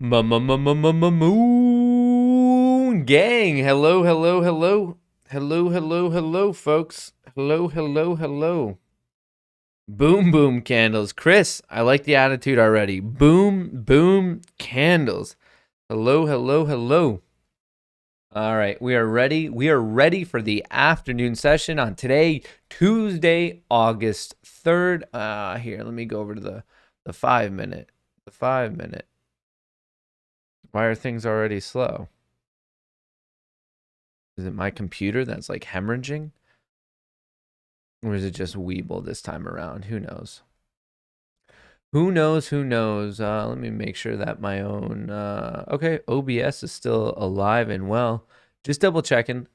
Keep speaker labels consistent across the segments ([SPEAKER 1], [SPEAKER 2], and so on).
[SPEAKER 1] Moon gang. Hello, hello, hello. Hello, hello, hello, folks. Hello, hello, hello. Boom, boom candles. Chris, I like the attitude already. Boom, boom candles. Hello, hello, hello. All right, we are ready. We are ready for the afternoon session on today, Tuesday, August 3rd. Here, let me go over to the 5 minute. The 5 minute. Why are things already slow? Is it my computer that's like hemorrhaging? Or is it just Weeble this time around? Who knows? Who knows? Who knows? Let me make sure that my own. Okay, OBS is still alive and well. Just double checking.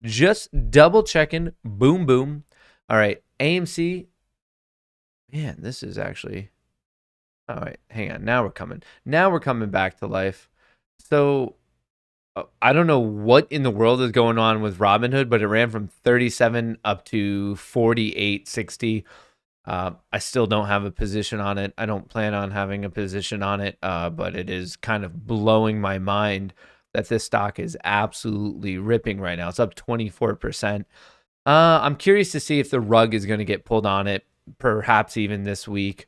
[SPEAKER 1] Just double checking. Boom, boom. All right, AMC. Man, this is actually. All right, hang on. Now we're coming. Now we're coming back to life. So I don't know what in the world is going on with Robinhood, but it ran from 37 up to 48.60. I still don't have a position on it. I don't plan on having a position on it, but it is kind of blowing my mind that this stock is absolutely ripping right now. It's up 24%. I'm curious to see if the rug is going to get pulled on it, perhaps even this week.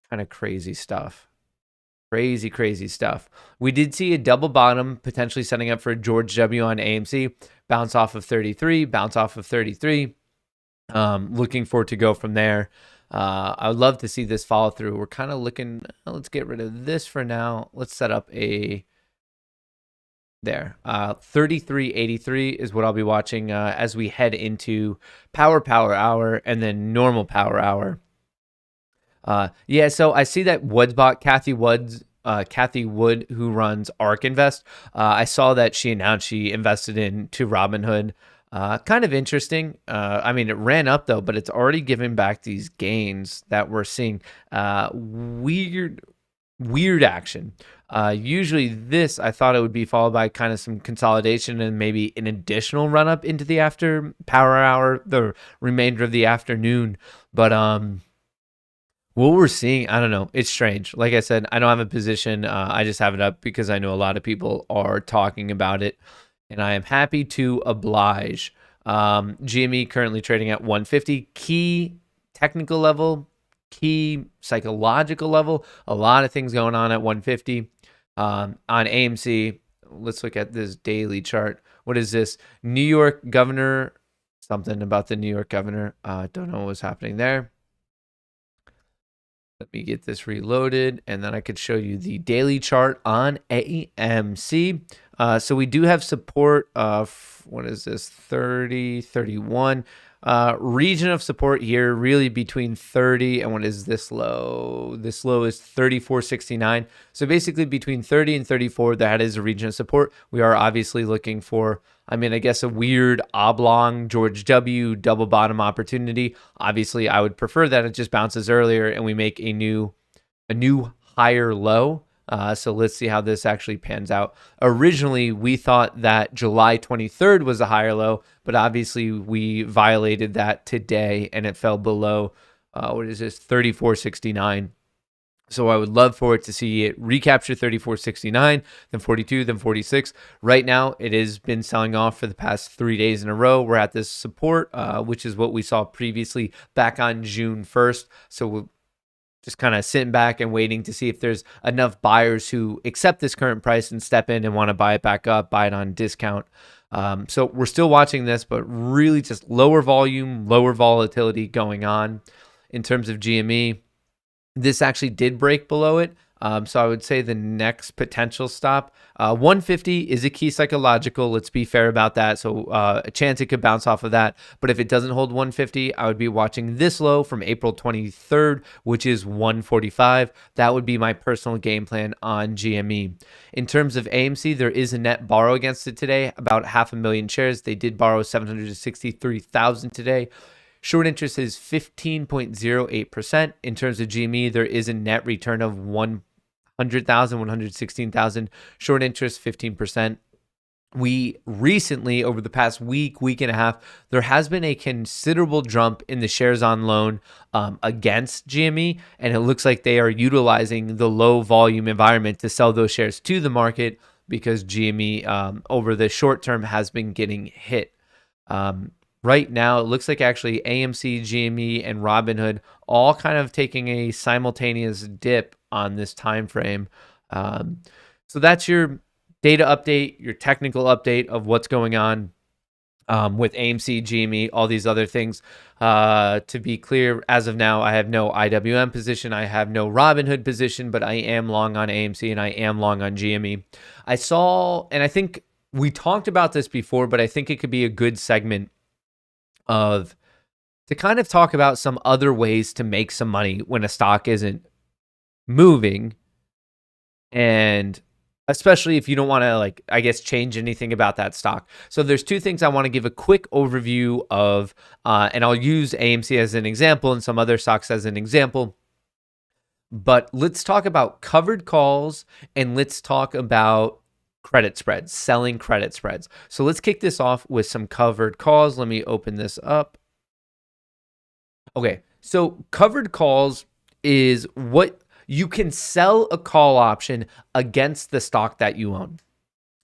[SPEAKER 1] Kind of crazy stuff. Crazy, crazy stuff. We did see a double bottom potentially setting up for George W on AMC. Bounce off of 33, bounce off of 33. Looking forward to go from there. I would love to see this follow through. We're kind of looking, let's get rid of this for now. Let's set up a, there. 33.83 is what I'll be watching as we head into power hour and then normal power hour. Yeah, so I see that Woods bought Kathy Wood, who runs ARK Invest. I saw that she announced she invested into Robinhood. Kind of interesting. I mean, it ran up though, but it's already given back these gains that we're seeing. Weird action. Usually this, I thought it would be followed by kind of some consolidation and maybe an additional run up into the after power hour, the remainder of the afternoon. But what we're seeing, I don't know. It's strange. Like I said, I don't have a position. I just have it up because I know a lot of people are talking about it, and I am happy to oblige. GME currently trading at 150. Key technical level, key psychological level. A lot of things going on at 150. On AMC, let's look at this daily chart. What is this? New York governor, something about the New York governor. Don't know what's happening there. Let me get this reloaded, and then I could show you the daily chart on AMC. So we do have support of, what is this, 30, 31. Region of support here, really between 30 and what is this low? This low is 34.69. So basically between 30 and 34, that is a region of support. We are obviously looking for, I mean, I guess a weird oblong George W. double bottom opportunity. Obviously, I would prefer that it just bounces earlier and we make a new higher low. So let's see how this actually pans out. Originally, we thought that July 23rd was a higher low, but obviously we violated that today and it fell below, what is this, 34.69. So I would love for it to see it recapture 34.69, then 42, then 46. Right now, it has been selling off for the past 3 days in a row. We're at this support, which is what we saw previously back on June 1st. So we're just kind of sitting back and waiting to see if there's enough buyers who accept this current price and step in and want to buy it back up, buy it on discount. So we're still watching this, but really just lower volume, lower volatility going on. In terms of GME, this actually did break below it. So I would say the next potential stop, 150 is a key psychological. Let's be fair about that. So a chance it could bounce off of that. But if it doesn't hold 150, I would be watching this low from April 23rd, which is 145. That would be my personal game plan on GME. In terms of AMC, there is a net borrow against it today, about 500,000 shares. They did borrow 763,000 today. Short interest is 15.08%. In terms of GME, there is a net return of 100,000, 116,000. Short interest, 15%. we recently, over the past week and a half, there has been a considerable jump in the shares on loan against GME, and it looks like they are utilizing the low volume environment to sell those shares to the market because GME over the short term has been getting hit. Right now, it looks like actually AMC, GME, and Robinhood all kind of taking a simultaneous dip on this time frame. So that's your data update, your technical update of what's going on with AMC, GME, all these other things. To be clear, as of now, I have no IWM position. I have no Robinhood position, but I am long on AMC and I am long on GME. I saw, and I think we talked about this before, but I think it could be a good segment to kind of talk about some other ways to make some money when a stock isn't moving, and especially if you don't want to, like, I guess, change anything about that stock. So there's two things I want to give a quick overview of, and I'll use AMC as an example and some other stocks as an example. But let's talk about covered calls and let's talk about credit spreads, selling credit spreads. So let's kick this off with some covered calls. Let me open this up. Okay, so covered calls is what you can sell a call option against the stock that you own.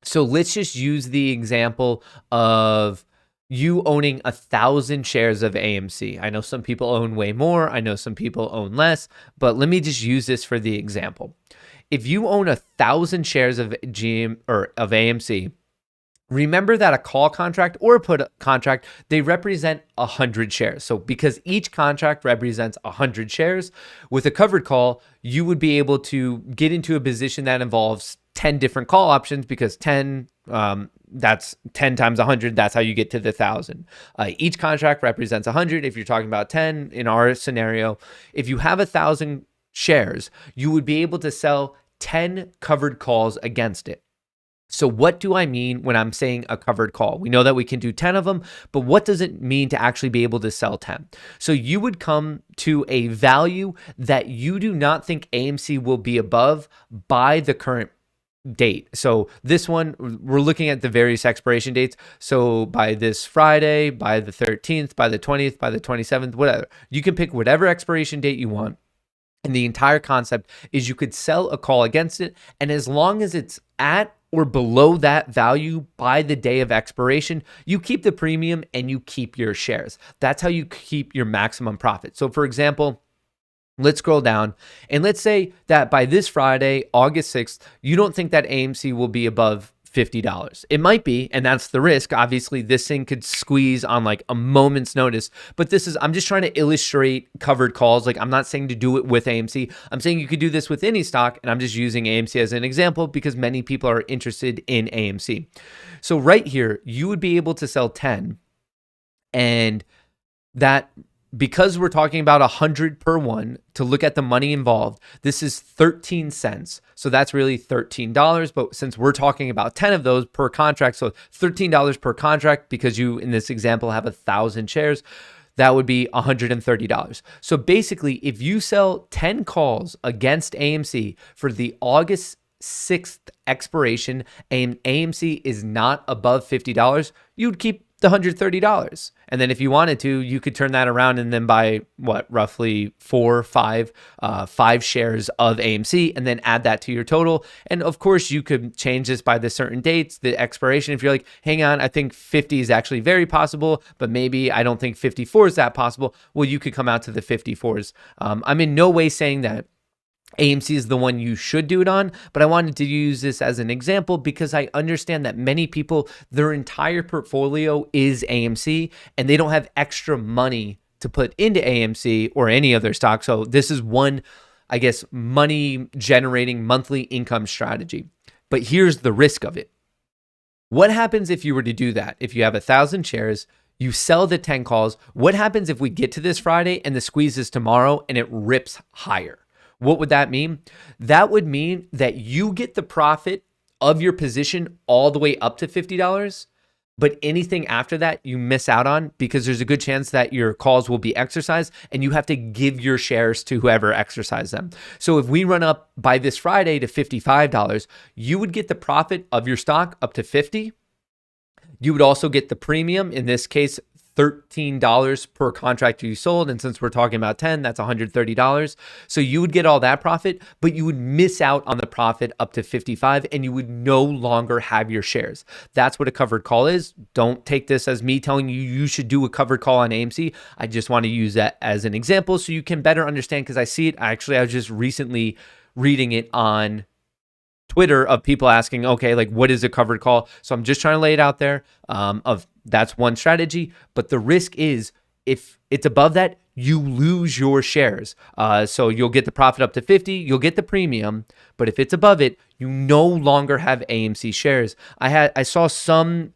[SPEAKER 1] So let's just use the example of you owning 1,000 shares of AMC. I know some people own way more. I know some people own less, but let me just use this for the example. If you own 1,000 shares of AMC, remember that a call contract or a put contract, they represent 100 shares. So because each contract represents 100 shares, with a covered call, you would be able to get into a position that involves 10 different call options, because 10, that's 10 times 100. That's how you get to the 1,000. Each contract represents 100. If you're talking about 10 in our scenario, if you have 1,000 shares, you would be able to sell 10 covered calls against it. So what do I mean when I'm saying a covered call? We know that we can do 10 of them, but what does it mean to actually be able to sell 10? So you would come to a value that you do not think AMC will be above by the current date. So this one, we're looking at the various expiration dates. So by this Friday, by the 13th, by the 20th, by the 27th, whatever. You can pick whatever expiration date you want. And the entire concept is you could sell a call against it. And as long as it's at or below that value by the day of expiration, you keep the premium and you keep your shares. That's how you keep your maximum profit. So for example, let's scroll down and let's say that by this Friday, August 6th, you don't think that AMC will be above $50. It might be, and that's the risk. Obviously, this thing could squeeze on like a moment's notice, but I'm just trying to illustrate covered calls. Like, I'm not saying to do it with AMC. I'm saying you could do this with any stock, and I'm just using AMC as an example because many people are interested in AMC. So right here, you would be able to sell 10, and that, because we're talking about 100 per one, to look at the money involved, this is 13 cents. So that's really $13. But since we're talking about 10 of those per contract, so $13 per contract, because you, in this example, have 1,000 shares, that would be $130. So basically, if you sell 10 calls against AMC for the August 6th expiration and AMC is not above $50, you'd keep the $130. And then if you wanted to, you could turn that around and then buy roughly 5 shares of AMC and then add that to your total. And of course, you could change this by the certain dates, the expiration. If you're like, hang on, I think 50 is actually very possible, but maybe I don't think 54 is that possible. Well, you could come out to the 54s. I'm in no way saying that AMC is the one you should do it on, but I wanted to use this as an example because I understand that many people, their entire portfolio is AMC and they don't have extra money to put into AMC or any other stock. So this is one, I guess, money generating monthly income strategy. But here's the risk of it. What happens if you were to do that? If you have 1,000 shares, you sell the 10 calls, what happens if we get to this Friday and the squeeze is tomorrow and it rips higher? What would that mean? That would mean that you get the profit of your position all the way up to $50, but anything after that you miss out on because there's a good chance that your calls will be exercised and you have to give your shares to whoever exercised them. So if we run up by this Friday to $55, you would get the profit of your stock up to $50, You would also get the premium, in this case, $13 per contract you sold. And since we're talking about 10, that's $130. So you would get all that profit, but you would miss out on the profit up to 55 and you would no longer have your shares. That's what a covered call is. Don't take this as me telling you you should do a covered call on AMC. I just want to use that as an example so you can better understand, because I see it. Actually, I was just recently reading it on Twitter of people asking, okay, like what is a covered call? So I'm just trying to lay it out there of that's one strategy, but the risk is if it's above that, you lose your shares. So you'll get the profit up to 50, you'll get the premium, but if it's above it, you no longer have AMC shares. I saw some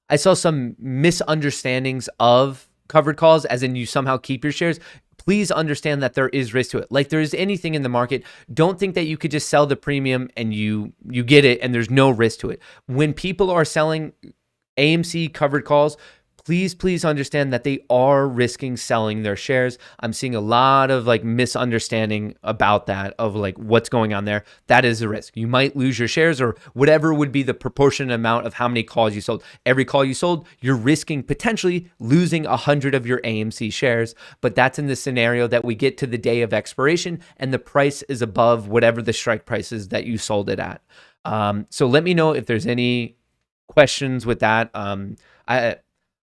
[SPEAKER 1] misunderstandings of covered calls, as in you somehow keep your shares. Please understand that there is risk to it. Like there is anything in the market. Don't think that you could just sell the premium and you get it and there's no risk to it. When people are selling AMC covered calls, please understand that they are risking selling their shares. I'm seeing a lot of like misunderstanding about that, of like what's going on there. That is a risk. You might lose your shares, or whatever would be the proportionate amount of how many calls you sold. Every call you sold, you're risking potentially losing 100 of your AMC shares, but that's in the scenario that we get to the day of expiration and the price is above whatever the strike price is that you sold it at. So let me know if there's any questions with that.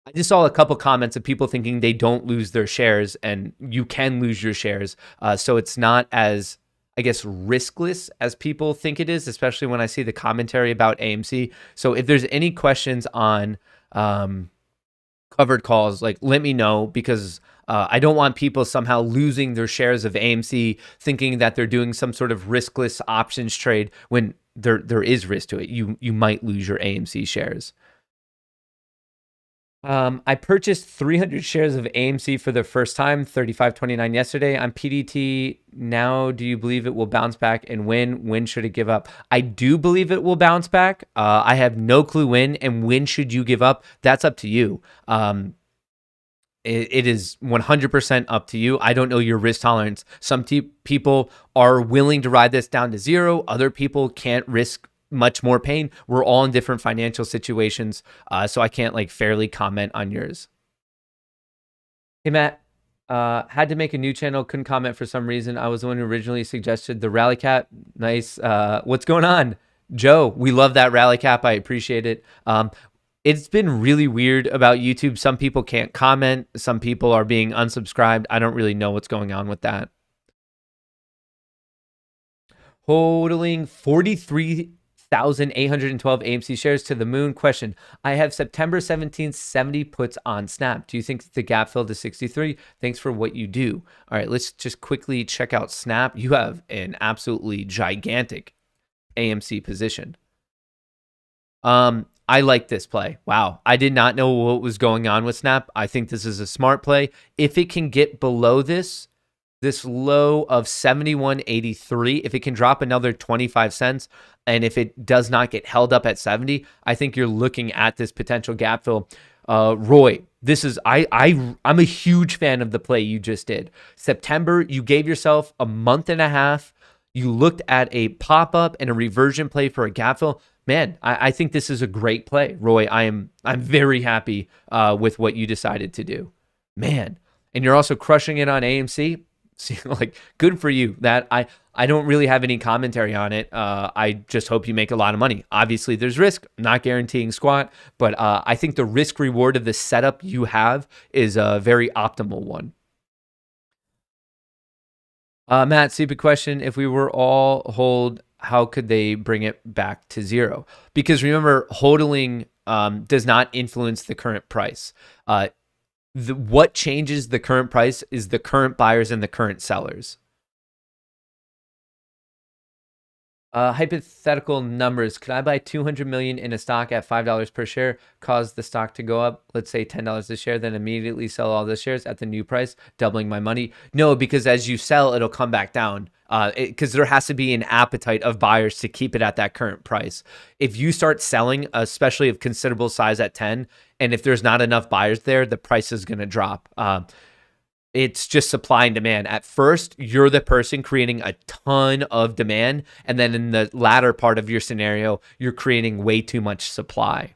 [SPEAKER 1] I just saw a couple comments of people thinking they don't lose their shares, and you can lose your shares. So it's not as, I guess, riskless as people think it is, especially when I see the commentary about AMC. So if there's any questions on covered calls, like let me know, because I don't want people somehow losing their shares of AMC thinking that they're doing some sort of riskless options trade when there is risk to it. You might lose your AMC shares. I purchased 300 shares of AMC for the first time, 35.29 yesterday. I'm PDT now. Do you believe it will bounce back, and when should it give up? I do believe it will bounce back. I have no clue when, and when should you give up? That's up to you. It is 100% up to you. I don't know your risk tolerance. Some people are willing to ride this down to zero. Other people can't risk much more pain. We're all in different financial situations, so I can't like fairly comment on yours. Hey Matt, had to make a new channel, couldn't comment for some reason. I was the one who originally suggested the rally cap. Nice. What's going on, Joe? We love that rally cap. I appreciate it. It's been really weird about YouTube. Some people can't comment. Some people are being unsubscribed. I don't really know what's going on with that. Holding 43,812 AMC shares to the moon. Question: I have September 17th 70 puts on Snap. Do you think the gap filled to 63? Thanks for what you do. All right, let's just quickly check out Snap. You have an absolutely gigantic AMC position. I like this play. Wow, I did not know what was going on with Snap. I think this is a smart play. If it can get below this low of 71.83, if it can drop another 25 cents, and if it does not get held up at 70, I think you're looking at this potential gap fill. Roy, this is I'm a huge fan of the play you just did. September, you gave yourself a month and a half. You looked at a pop-up and a reversion play for a gap fill. Man, I think this is a great play. Roy, I'm very happy with what you decided to do. Man, and you're also crushing it on AMC. See, like, good for you. That I don't really have any commentary on it. I just hope you make a lot of money. Obviously, there's risk. I'm not guaranteeing squat, but I think the risk reward of the setup you have is a very optimal one. Matt, stupid question. If we were all hold, how could they bring it back to zero? Because remember, hodling does not influence the current price. What changes the current price is the current buyers and the current sellers. Hypothetical numbers. Could I buy 200 million in a stock at $5 per share, cause the stock to go up, let's say $10 a share, then immediately sell all the shares at the new price, doubling my money? No, because as you sell, it'll come back down. Because there has to be an appetite of buyers to keep it at that current price. If you start selling, especially of considerable size at 10, and if there's not enough buyers there, the price is going to drop. It's just supply and demand. At first, you're the person creating a ton of demand, and then in the latter part of your scenario, you're creating way too much supply.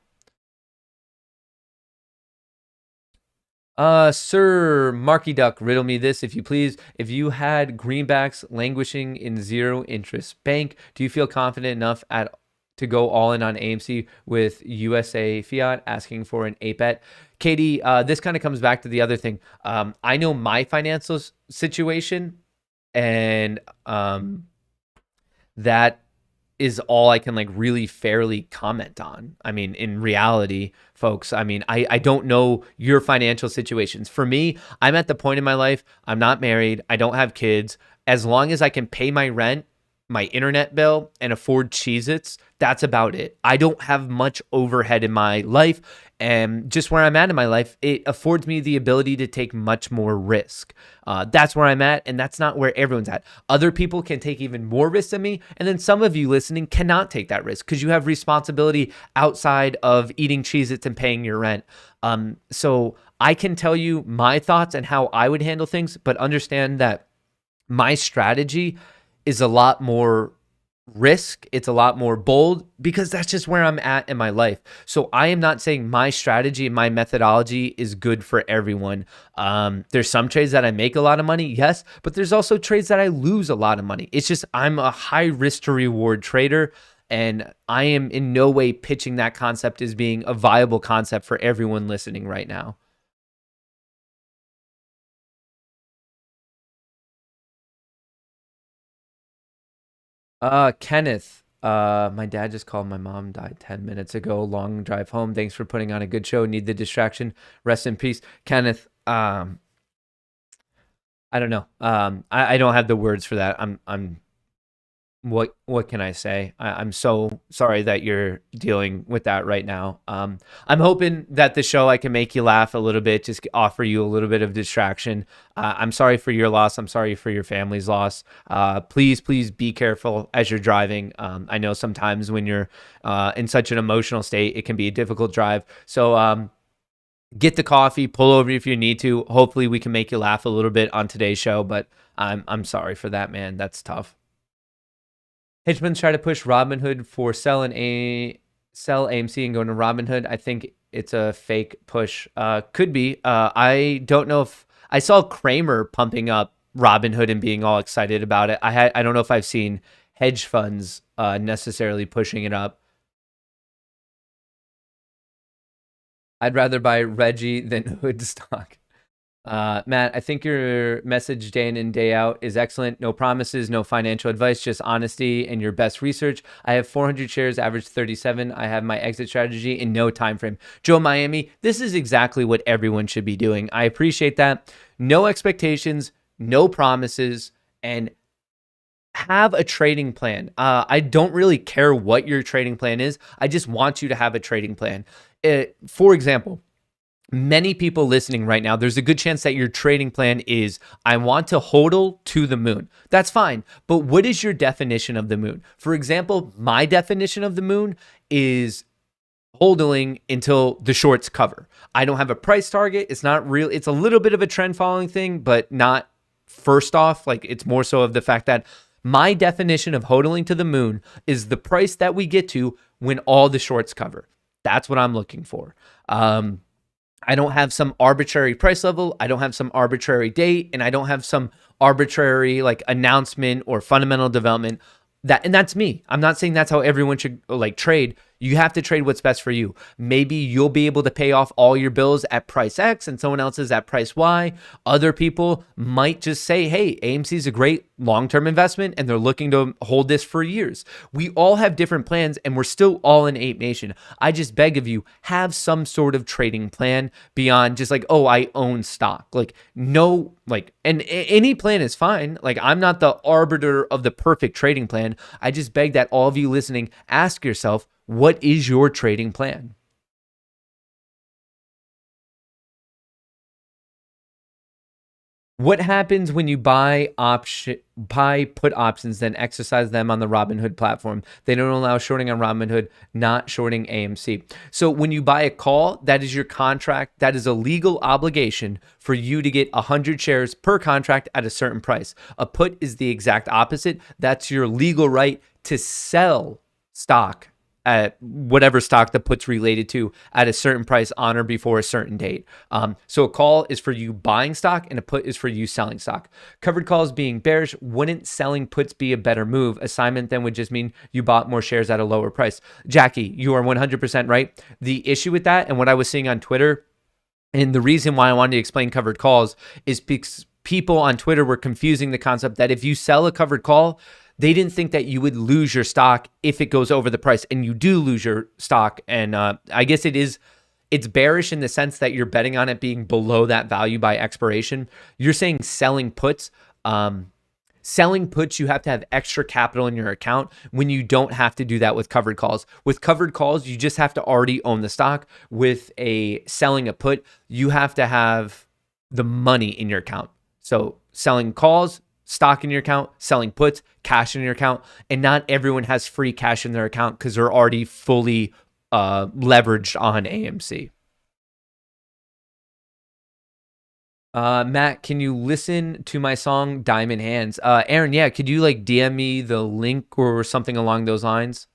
[SPEAKER 1] Sir Marky Duck, riddle me this, if you please. If you had greenbacks languishing in zero interest bank, do you feel confident enough to go all in on AMC with USA Fiat asking for an APET? Katie, this kind of comes back to the other thing. I know my financial situation, and that is all I can like really fairly comment on. I mean, in reality, folks, I mean, I don't know your financial situations. For me, I'm at the point in my life, I'm not married, I don't have kids. As long as I can pay my rent, my internet bill, and afford Cheez-Its, that's about it. I don't have much overhead in my life, and just where I'm at in my life, it affords me the ability to take much more risk. That's where I'm at, and that's not where everyone's at. Other people can take even more risk than me, and then some of you listening cannot take that risk because you have responsibility outside of eating Cheez-Its and paying your rent. So I can tell you my thoughts and how I would handle things, but understand that my strategy is a lot more risk. It's a lot more bold because that's just where I'm at in my life. So I am not saying my strategy and my methodology is good for everyone. There's some trades that I make a lot of money, yes, but there's also trades that I lose a lot of money. It's just I'm a high risk to reward trader, and I am in no way pitching that concept as being a viable concept for everyone listening right now. Kenneth, my dad just called. My mom died 10 minutes ago. Long drive home. Thanks for putting on a good show. Need the distraction. Rest in peace. Kenneth, I don't know. I don't have the words for that. What can I say? I'm so sorry that you're dealing with that right now. I'm hoping that the show I can make you laugh a little bit, just offer you a little bit of distraction. I'm sorry for your loss. I'm sorry for your family's loss. Please be careful as you're driving. I know sometimes when you're in such an emotional state, it can be a difficult drive. So get the coffee, pull over if you need to. Hopefully we can make you laugh a little bit on today's show, but I'm sorry for that, man. That's tough. Hedgefunds try to push Robinhood for sell AMC and go into Robinhood. I think it's a fake push. Could be. I don't know if I saw Kramer pumping up Robinhood and being all excited about it. I don't know if I've seen hedge funds necessarily pushing it up. I'd rather buy Reggie than Hood stock. Matt, I think your message day in and day out is excellent. No promises, no financial advice, just honesty and your best research. I have 400 shares, average 37. I have my exit strategy in no time frame. Joe Miami, this is exactly what everyone should be doing. I appreciate that. No expectations, no promises, and have a trading plan. I don't really care what your trading plan is. I just want you to have a trading plan. For example, many people listening right now, there's a good chance that your trading plan is, I want to hodl to the moon. That's fine. But what is your definition of the moon? For example, my definition of the moon is hodling until the shorts cover. I don't have a price target. It's not real. It's a little bit of a trend following thing, but not first off. Like, it's more so of the fact that my definition of hodling to the moon is the price that we get to when all the shorts cover. That's what I'm looking for. I don't have some arbitrary price level. I don't have some arbitrary date, and I don't have some arbitrary like announcement or fundamental development. And that's me. I'm not saying that's how everyone should like trade. You have to trade what's best for you. Maybe you'll be able to pay off all your bills at price X and someone else's at price Y. Other people might just say, hey, AMC is a great long-term investment and they're looking to hold this for years. We all have different plans and we're still all in Ape Nation. I just beg of you, have some sort of trading plan beyond just like, oh, I own stock. Like, no, like, and any plan is fine. Like, I'm not the arbiter of the perfect trading plan. I just beg that all of you listening, ask yourself, what is your trading plan? What happens when you buy put options, then exercise them on the Robinhood platform? They don't allow shorting on Robinhood, not shorting AMC. So when you buy a call, that is your contract. That is a legal obligation for you to get 100 shares per contract at a certain price. A put is the exact opposite. That's your legal right to sell stock at whatever stock the put's related to at a certain price on or before a certain date. So a call is for you buying stock and a put is for you selling stock. Covered calls being bearish, wouldn't selling puts be a better move? Assignment then would just mean you bought more shares at a lower price. Jackie, you are 100% right. The issue with that and what I was seeing on Twitter, and the reason why I wanted to explain covered calls is because people on Twitter were confusing the concept that if you sell a covered call, they didn't think that you would lose your stock if it goes over the price, and you do lose your stock. And I guess it's bearish in the sense that you're betting on it being below that value by expiration. You're saying selling puts. Selling puts, you have to have extra capital in your account when you don't have to do that with covered calls. With covered calls, you just have to already own the stock. With selling a put, you have to have the money in your account. So selling calls, stock in your account, selling puts, cash in your account. And not everyone has free cash in their account because they're already fully leveraged on AMC. Matt, can you listen to my song Diamond Hands? Aaron, yeah, could you like DM me the link or something along those lines?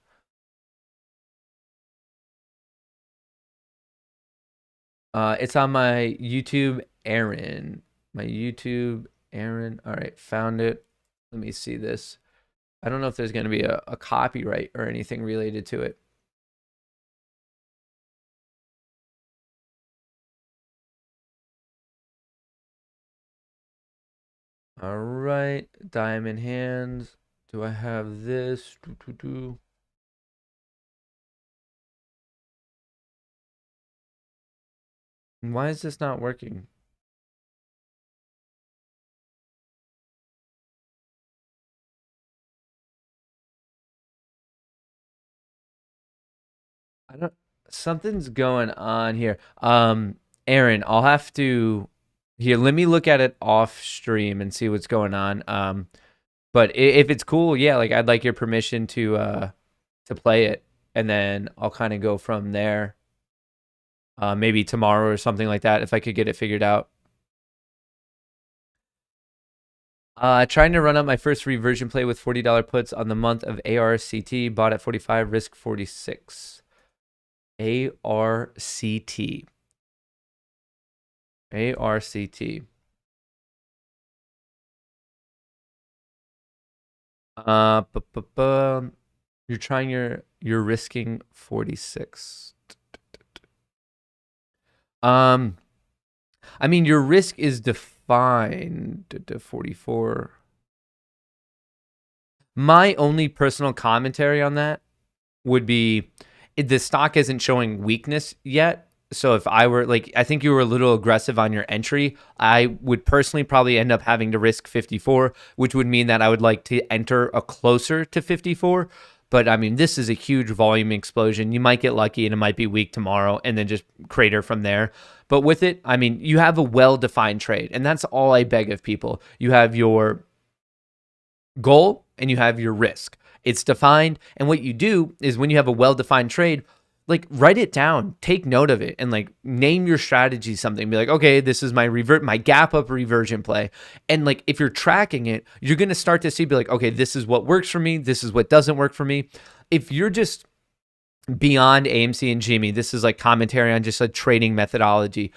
[SPEAKER 1] It's on my YouTube, Aaron. My YouTube, Aaron. All right, found it. Let me see this. I don't know if there's going to be a copyright or anything related to it. All right, Diamond Hands. Do I have this? Why is this not working? Something's going on here. Aaron, I'll have to here, let me look at it off stream and see what's going on. But if it's cool, yeah, like I'd like your permission to play it, and then I'll kind of go from there. Maybe tomorrow or something like that if I could get it figured out. Trying to run up my first reversion play with $40 puts on the month of ARCT, bought at 45, risk 46. ARCT. ARCT. You're trying you're risking 46. I mean, your risk is defined to 44. My only personal commentary on that would be the stock isn't showing weakness yet. So if I were like, I think you were a little aggressive on your entry. I would personally probably end up having to risk 54, which would mean that I would like to enter a closer to 54. But I mean, this is a huge volume explosion. You might get lucky and it might be weak tomorrow and then just crater from there. But with it, I mean, you have a well-defined trade. And that's all I beg of people. You have your goal and you have your risk. It's defined. And what you do is when you have a well-defined trade, like write it down, take note of it, and like name your strategy something. Be like, okay, this is my gap up reversion play. And like if you're tracking it, you're gonna start to see, be like, okay, this is what works for me, this is what doesn't work for me. If you're just beyond AMC and Jimmy, this is like commentary on just a trading methodology.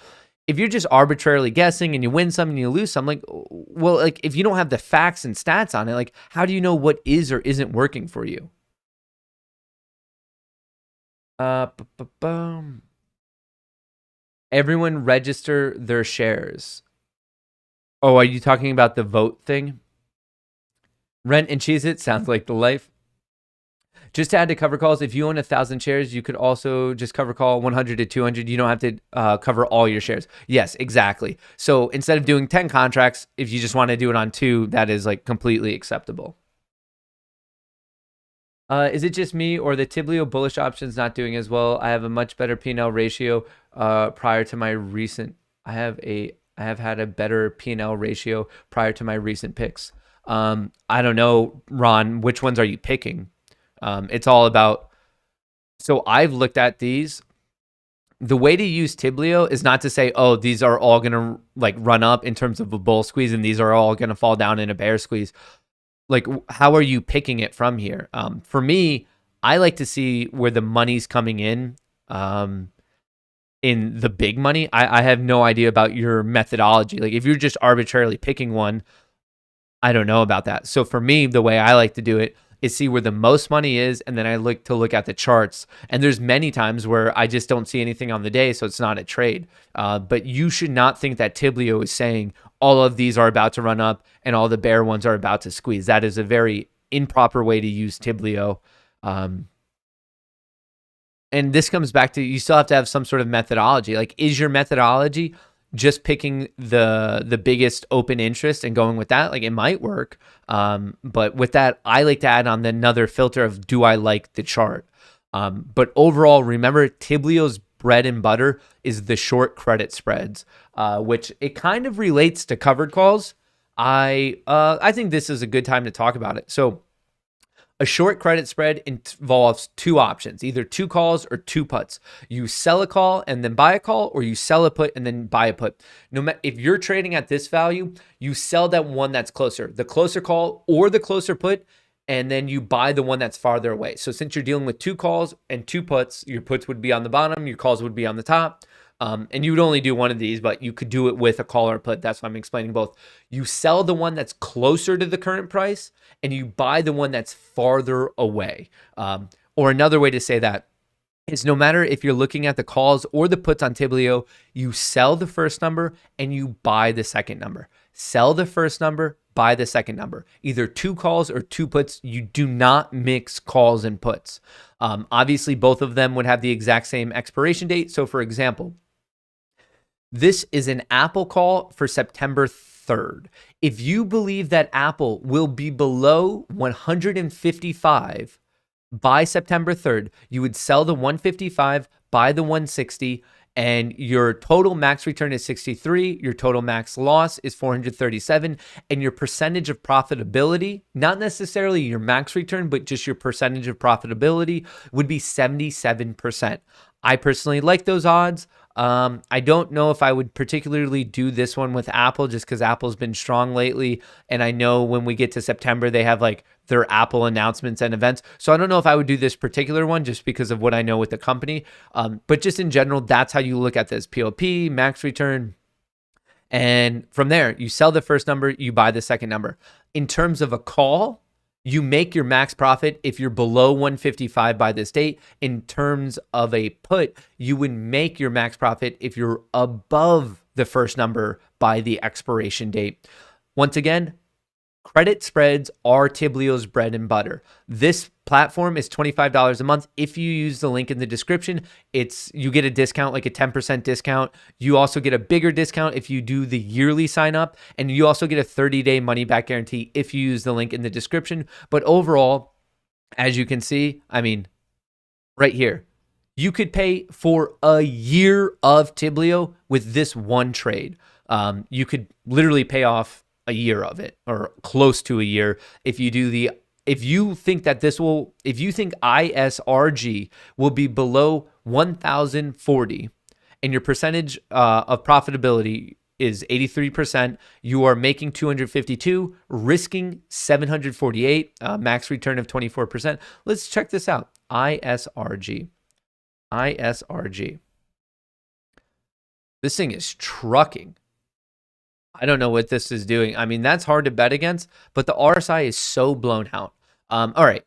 [SPEAKER 1] If you're just arbitrarily guessing and you win some and you lose some, like, well, like if you don't have the facts and stats on it, like how do you know what is or isn't working for you? Everyone register their shares. Oh, are you talking about the vote thing? Rent and cheese it sounds like the life. Just to add to cover calls, if you own 1,000 shares, you could also just cover call 100 to 200. You don't have to cover all your shares. Yes, exactly. So instead of doing 10 contracts, if you just want to do it on 2, that is like completely acceptable. Is it just me or the Tiblio bullish options not doing as well? I have a much better P&L ratio prior to my recent. I have had a better P&L ratio prior to my recent picks. I don't know, Ron, which ones are you picking? It's all about. So I've looked at these. The way to use Tiblio is not to say, oh, these are all gonna like run up in terms of a bull squeeze, and these are all gonna fall down in a bear squeeze. Like, how are you picking it from here? For me, I like to see where the money's coming in the big money. I have no idea about your methodology. Like if you're just arbitrarily picking one, I don't know about that. So for me, the way I like to do it is see where the most money is, and then I like to look at the charts. And there's many times where I just don't see anything on the day, so it's not a trade. But you should not think that Tiblio is saying all of these are about to run up and all the bear ones are about to squeeze. That is a very improper way to use Tiblio. And this comes back to, you still have to have some sort of methodology. Like, is your methodology just picking the biggest open interest and going with that? Like, it might work. But with that, I like to add on another filter of, do I like the chart? But overall, remember, Tiblio's bread and butter is the short credit spreads, which it kind of relates to covered calls. I think this is a good time to talk about it. So a short credit spread involves two options, either two calls or two puts. You sell a call and then buy a call, or you sell a put and then buy a put. No matter if you're trading at this value, you sell that one that's closer, the closer call or the closer put, and then you buy the one that's farther away. So since you're dealing with two calls and two puts, your puts would be on the bottom, your calls would be on the top. And you would only do one of these, but you could do it with a call or a put. That's why I'm explaining both. You sell the one that's closer to the current price, and you buy the one that's farther away. Or another way to say that is, no matter if you're looking at the calls or the puts on Tiblio, you sell the first number and you buy the second number. Sell the first number, buy the second number. Either two calls or two puts. You do not mix calls and puts. Obviously, both of them would have the exact same expiration date. So for example, this is an Apple call for September 3rd. If you believe that Apple will be below 155 by September 3rd, you would sell the 155, buy the 160, and your total max return is 63, your total max loss is 437, and your percentage of profitability, not necessarily your max return, but just your percentage of profitability, would be 77%. I personally like those odds. I don't know if I would particularly do this one with Apple, just because Apple's been strong lately. And I know when we get to September, they have like their Apple announcements and events. So I don't know if I would do this particular one just because of what I know with the company. But just in general, that's how you look at this: POP, max return. And from there, you sell the first number, you buy the second number. In terms of a call, you make your max profit if you're below 155 by this date. In terms of a put, you would make your max profit if you're above the first number by the expiration date. Once again, credit spreads are Tiblio's bread and butter. This platform is $25 a month. If you use the link in the description, you get a discount, like a 10% discount. You also get a bigger discount if you do the yearly sign up, and you also get a 30-day money back guarantee if you use the link in the description. But overall, as you can see, I mean, right here, you could pay for a year of Tiblio with this one trade. You could literally pay off a year of it, or close to a year, if you think ISRG will be below 1,040 and your percentage of profitability is 83%, you are making 252, risking 748, max return of 24%. Let's check this out. ISRG. This thing is trucking. I don't know what this is doing. I mean, that's hard to bet against, but the RSI is so blown out. All right.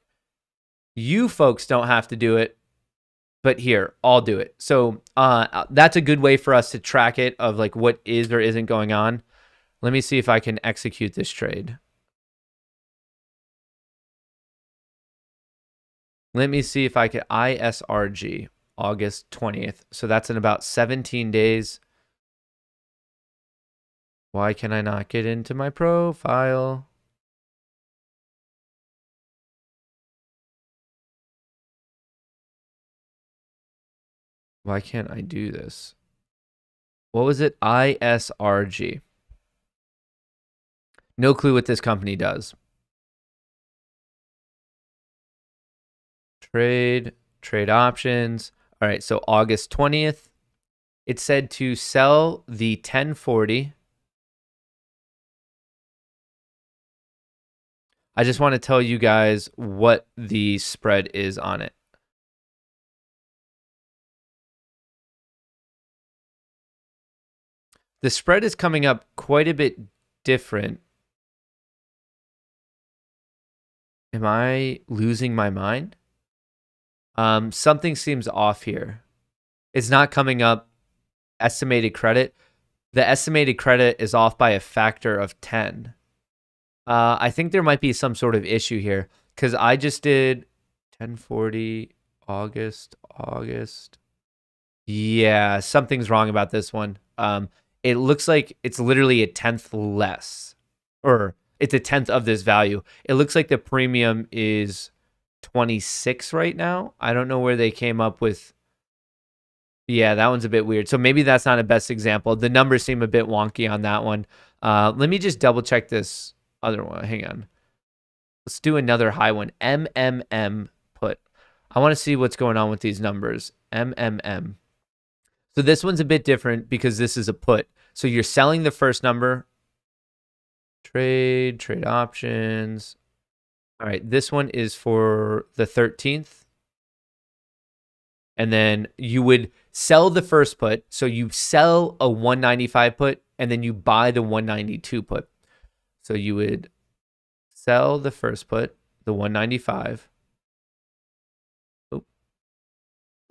[SPEAKER 1] You folks don't have to do it, but here, I'll do it. So that's a good way for us to track it, of like what is or isn't going on. Let me see if I can execute this trade. Let me see if I can ISRG, August 20th. So that's in about 17 days. Why can I not get into my profile? Why can't I do this? What was it? ISRG. No clue what this company does. Trade options. All right, so August 20th, it said to sell the 1040. I just want to tell you guys what the spread is on it. The spread is coming up quite a bit different. Am I losing my mind? Something seems off here. It's not coming up estimated credit. The estimated credit is off by a factor of 10. I think there might be some sort of issue here because I just did 1040 August. Yeah, something's wrong about this one. It looks like it's literally a 10th less, or it's a 10th of this value. It looks like the premium is 26 right now. I don't know where they came up with. Yeah, that one's a bit weird. So maybe that's not a best example. The numbers seem a bit wonky on that one. Let me just double check this other one. Hang on. Let's do another high one. MMM put. I want to see what's going on with these numbers. MMM. So this one's a bit different because this is a put. So you're selling the first number. Trade options. All right, this one is for the 13th. And then you would sell the first put. So you sell a 195 put, and then you buy the 192 put. So you would sell the first put, the 195.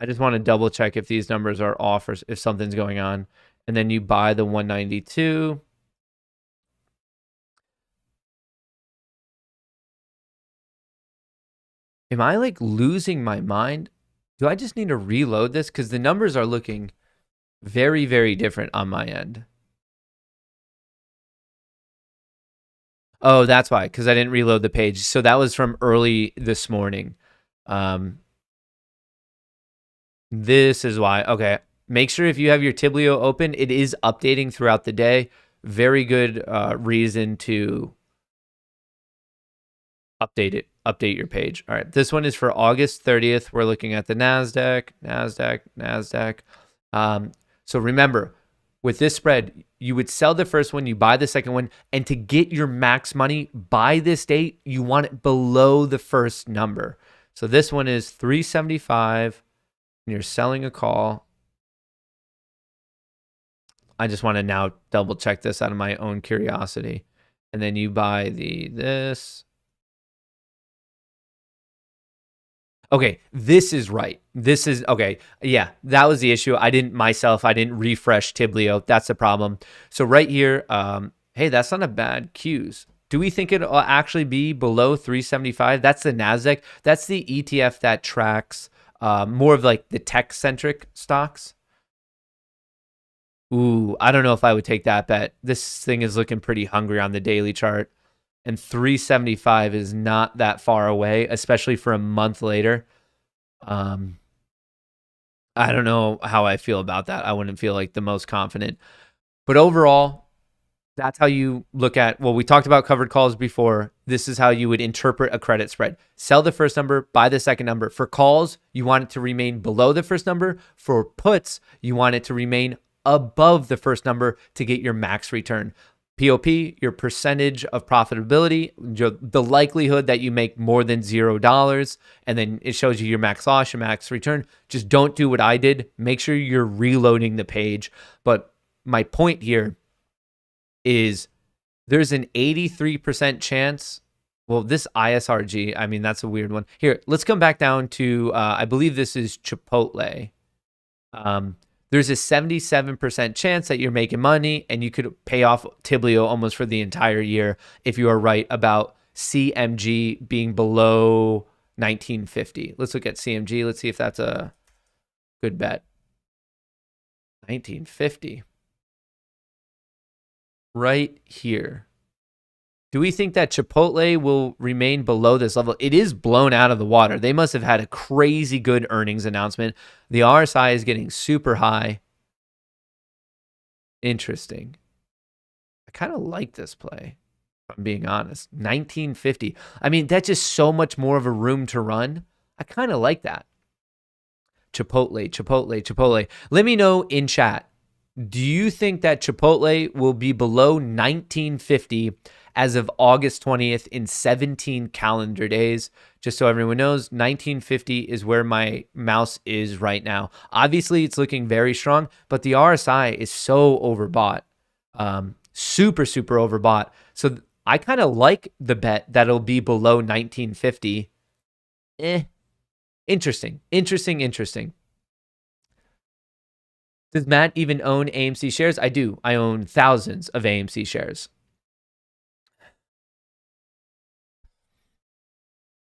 [SPEAKER 1] I just want to double check if these numbers are off or if something's going on. And then you buy the 192. Am I like losing my mind? Do I just need to reload this? Because the numbers are looking very, very different on my end. Oh, that's why, because I didn't reload the page. So that was from early this morning. This is why. Okay. Make sure if you have your Tiblio open, it is updating throughout the day. Very good reason to update it. Update your page. All right. This one is for August 30th. We're looking at the NASDAQ. So remember, with this spread, you would sell the first one, you buy the second one, and to get your max money by this date, you want it below the first number. So this one is 375. And you're selling a call. I just want to now double check this out of my own curiosity. And then you buy this. Okay, this is right. This is okay. Yeah, that was the issue. I didn't refresh Tiblio. That's the problem. So right here, hey, that's not a bad cues. Do we think it'll actually be below 375? That's the NASDAQ. That's the ETF that tracks more of like the tech-centric stocks. Ooh, I don't know if I would take that bet. This thing is looking pretty hungry on the daily chart. And 375 is not that far away, especially for a month later. I don't know how I feel about that. I wouldn't feel like the most confident. But overall, that's how you look at, well, we talked about covered calls before. This is how you would interpret a credit spread. Sell the first number, buy the second number. For calls, you want it to remain below the first number. For puts, you want it to remain above the first number to get your max return. POP, your percentage of profitability, the likelihood that you make more than $0, and then it shows you your max loss, your max return. Just don't do what I did. Make sure you're reloading the page. But my point here is there's an 83% chance. Well, this ISRG, I mean, that's a weird one. Here, let's come back down to, I believe this is Chipotle. There's a 77% chance that you're making money and you could pay off Tiblio almost for the entire year if you are right about CMG being below 1950. Let's look at CMG. Let's see if that's a good bet. 1950. Right here. Do we think that Chipotle will remain below this level? It is blown out of the water. They must have had a crazy good earnings announcement. The RSI is getting super high. Interesting. I kind of like this play, if I'm being honest. 1950. I mean, that's just so much more of a room to run. I kind of like that. Chipotle. Let me know in chat. Do you think that Chipotle will be below 1950 as of August 20th in 17 calendar days. Just so everyone knows, 1950 is where my mouse is right now. Obviously, it's looking very strong, but the RSI is so overbought. Super, super overbought. So I kind of like the bet that it'll be below 1950. Interesting. Does Matt even own AMC shares? I do. I own thousands of AMC shares.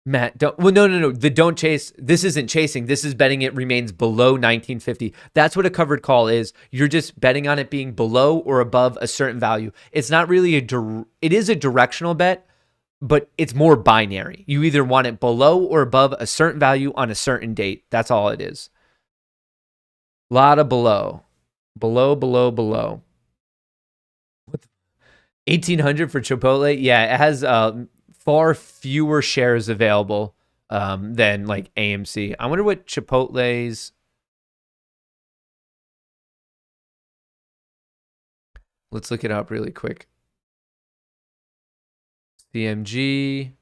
[SPEAKER 1] Matt, don't. Well, no. The don't chase. This isn't chasing. This is betting it remains below 1950. That's what a covered call is. You're just betting on it being below or above a certain value. It's not really it is a directional bet, but it's more binary. You either want it below or above a certain value on a certain date. That's all it is. A lot of below. Below. What 1800 for Chipotle? Yeah, it has far fewer shares available than like AMC. I wonder what Chipotle's. Let's look it up really quick. CMG.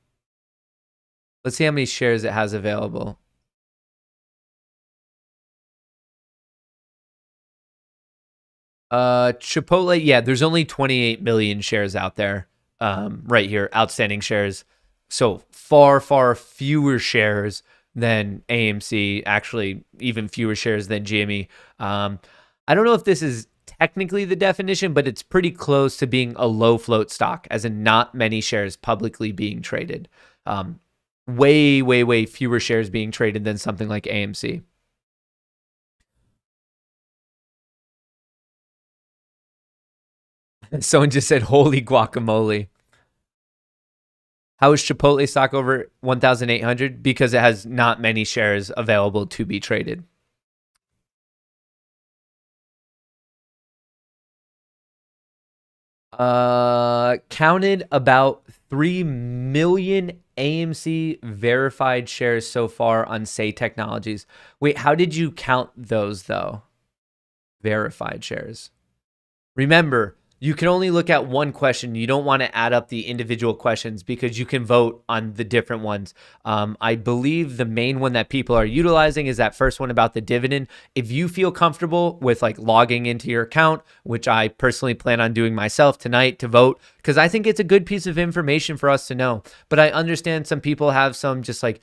[SPEAKER 1] Let's see how many shares it has available. Chipotle, yeah, there's only 28 million shares out there. Right here, outstanding shares. So far fewer shares than AMC, actually even fewer shares than GME. I don't know if this is technically the definition, but it's pretty close to being a low float stock, as in not many shares publicly being traded. Way fewer shares being traded than something like AMC. Someone just said, holy guacamole. How is Chipotle stock over 1,800? Because it has not many shares available to be traded. Counted about 3 million AMC verified shares so far on Say Technologies. Wait, how did you count those though? Verified shares. Remember, you can only look at one question. You don't want to add up the individual questions because you can vote on the different ones. I believe the main one that people are utilizing is that first one about the dividend. If you feel comfortable with like logging into your account, which I personally plan on doing myself tonight to vote, because I think it's a good piece of information for us to know. But I understand some people have some just like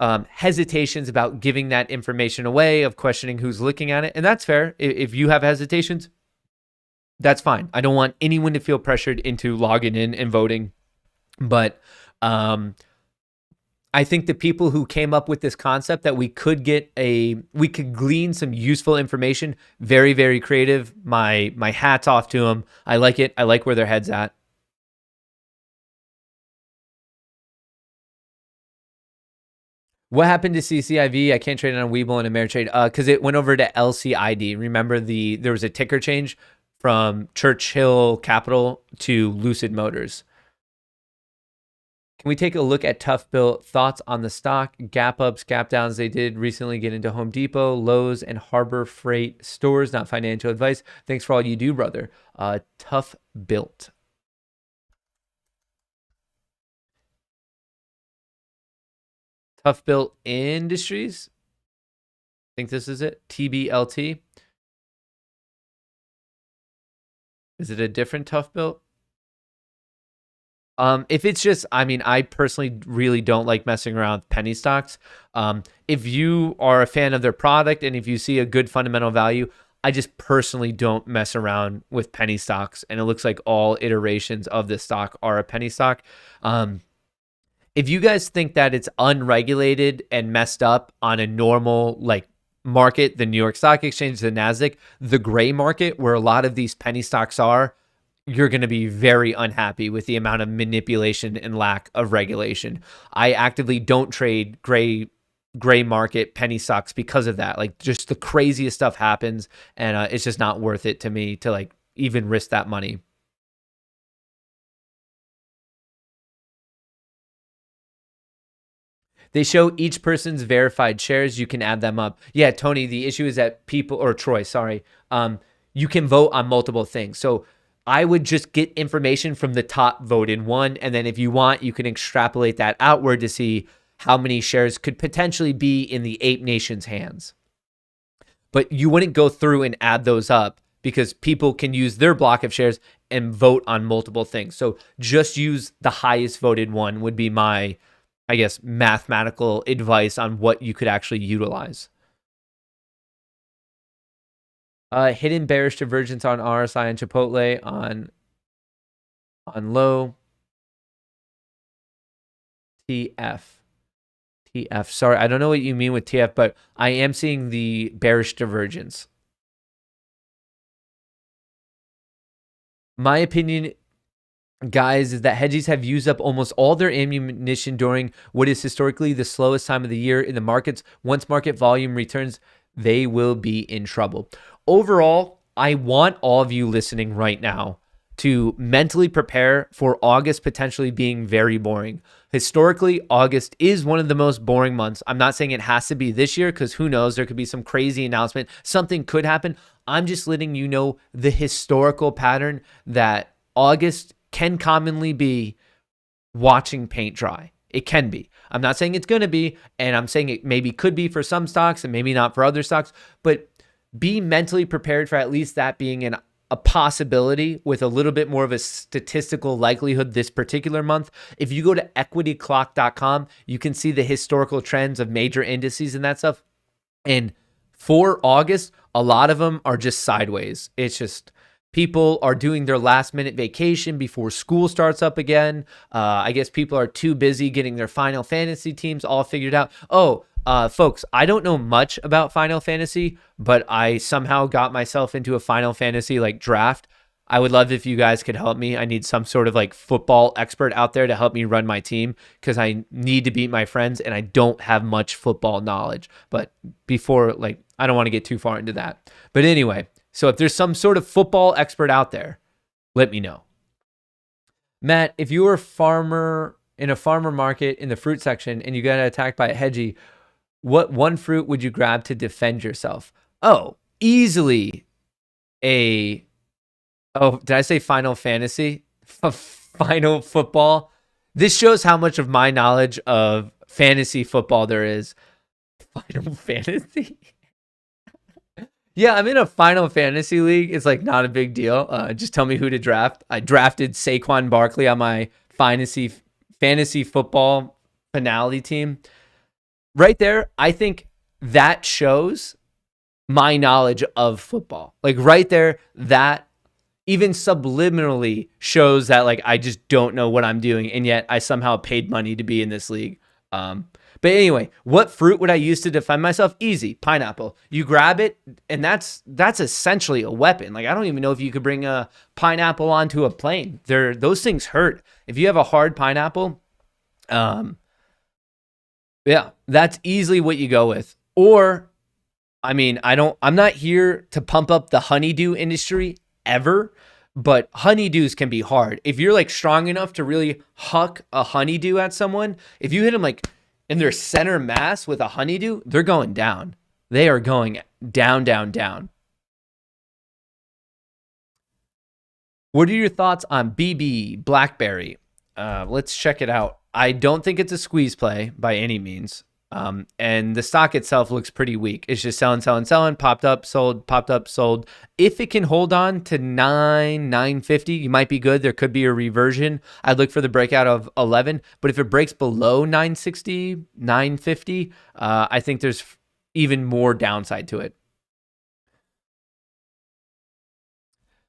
[SPEAKER 1] hesitations about giving that information away, of questioning who's looking at it. And that's fair. If you have hesitations, that's fine. I don't want anyone to feel pressured into logging in and voting. But I think the people who came up with this concept that we could glean some useful information, very, very creative. My hat's off to them. I like it. I like where their head's at. What happened to CCIV? I can't trade it on Webull and Ameritrade because it went over to LCID. Remember there was a ticker change from Churchill Capital to Lucid Motors. Can we take a look at Tough Built? Thoughts on the stock? Gap ups, gap downs. They did recently get into Home Depot, Lowe's, and Harbor Freight stores. Not financial advice. Thanks for all you do, brother. Tough Built. Tough Built Industries. I think this is it. TBLT. Is it a different Tough Built? If it's just, I mean, I personally really don't like messing around with penny stocks. If you are a fan of their product and if you see a good fundamental value, I just personally don't mess around with penny stocks. And it looks like all iterations of this stock are a penny stock. If you guys think that it's unregulated and messed up on a normal like market, the New York Stock Exchange, the NASDAQ, the gray market where a lot of these penny stocks are, you're going to be very unhappy with the amount of manipulation and lack of regulation. I actively don't trade gray market penny stocks because of that. Like just the craziest stuff happens and it's just not worth it to me to like even risk that money. They show each person's verified shares. You can add them up. Yeah, Tony, the issue is that people, or Troy, sorry, you can vote on multiple things. So I would just get information from the top voted one. And then if you want, you can extrapolate that outward to see how many shares could potentially be in the Ape Nation's hands. But you wouldn't go through and add those up because people can use their block of shares and vote on multiple things. So just use the highest voted one would be my, I guess, mathematical advice on what you could actually utilize. Hidden bearish divergence on RSI and Chipotle on low. TF. Sorry, I don't know what you mean with TF, but I am seeing the bearish divergence. My opinion, guys, is that hedgies have used up almost all their ammunition during what is historically the slowest time of the year in the markets. Once market volume returns, they will be in trouble. Overall, I want all of you listening right now to mentally prepare for August potentially being very boring. Historically, August is one of the most boring months. I'm not saying it has to be this year because who knows, there could be some crazy announcement. Something could happen. I'm just letting you know the historical pattern that August can commonly be watching paint dry. It can be. I'm not saying it's going to be, and I'm saying it maybe could be for some stocks and maybe not for other stocks, but be mentally prepared for at least that being a possibility with a little bit more of a statistical likelihood this particular month. If you go to equityclock.com, you can see the historical trends of major indices and that stuff. And for August, a lot of them are just sideways. It's just people are doing their last minute vacation before school starts up again. I guess people are too busy getting their Final Fantasy teams all figured out. Folks, I don't know much about Final Fantasy, but I somehow got myself into a Final Fantasy draft. I would love if you guys could help me. I need some sort of football expert out there to help me run my team because I need to beat my friends and I don't have much football knowledge. But before, I don't want to get too far into that. But anyway, so if there's some sort of football expert out there, let me know. Matt, if you were a farmer in a farmer market in the fruit section and you got attacked by a hedgie, what one fruit would you grab to defend yourself? Oh, easily did I say Final Fantasy? Final football? This shows how much of my knowledge of fantasy football there is. Final Fantasy? Yeah, I'm in a Final Fantasy league. It's not a big deal. Just tell me who to draft. I drafted Saquon Barkley on my fantasy football finale team. Right there, I think that shows my knowledge of football. Right there, that even subliminally shows that I just don't know what I'm doing, and yet I somehow paid money to be in this league. But anyway, what fruit would I use to defend myself? Easy, pineapple. You grab it, and that's essentially a weapon. I don't even know if you could bring a pineapple onto a plane. Those things hurt. If you have a hard pineapple, yeah, that's easily what you go with. Or, I'm not here to pump up the honeydew industry ever, but honeydews can be hard. If you're strong enough to really huck a honeydew at someone, if you hit them in their center mass with a honeydew, they're going down. They are going down, down, down. What are your thoughts on Bb Blackberry? Let's check it out. I don't think it's a squeeze play by any means. And the stock itself looks pretty weak. It's just selling, popped up, sold, popped up, sold. If it can hold on to 950, you might be good. There could be a reversion. I'd look for the breakout of 11, but if it breaks below 960, 950, I think there's even more downside to it.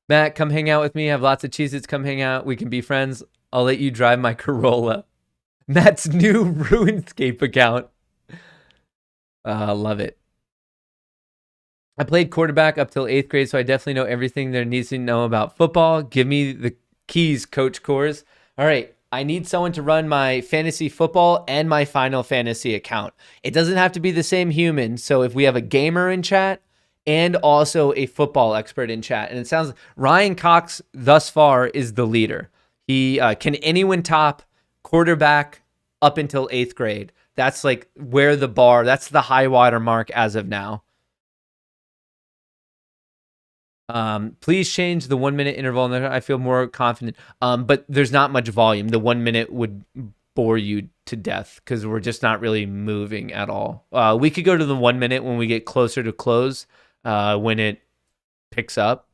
[SPEAKER 1] Matt, come hang out with me. I have lots of Cheez-Its. Come hang out. We can be friends. I'll let you drive my Corolla. Matt's new RuneScape account. Love it. I played quarterback up till 8th grade, so I definitely know everything there needs to know about football. Give me the keys, Coach Kohrs. All right, I need someone to run my fantasy football and my Final Fantasy account. It doesn't have to be the same human, so if we have a gamer in chat and also a football expert in chat, and it sounds Ryan Cox thus far is the leader. He can anyone top quarterback up until 8th grade? That's where the bar, that's the high water mark as of now. Please change the 1 minute interval. I feel more confident. But there's not much volume. The 1 minute would bore you to death because we're just not really moving at all. We could go to the 1 minute when we get closer to close, when it picks up.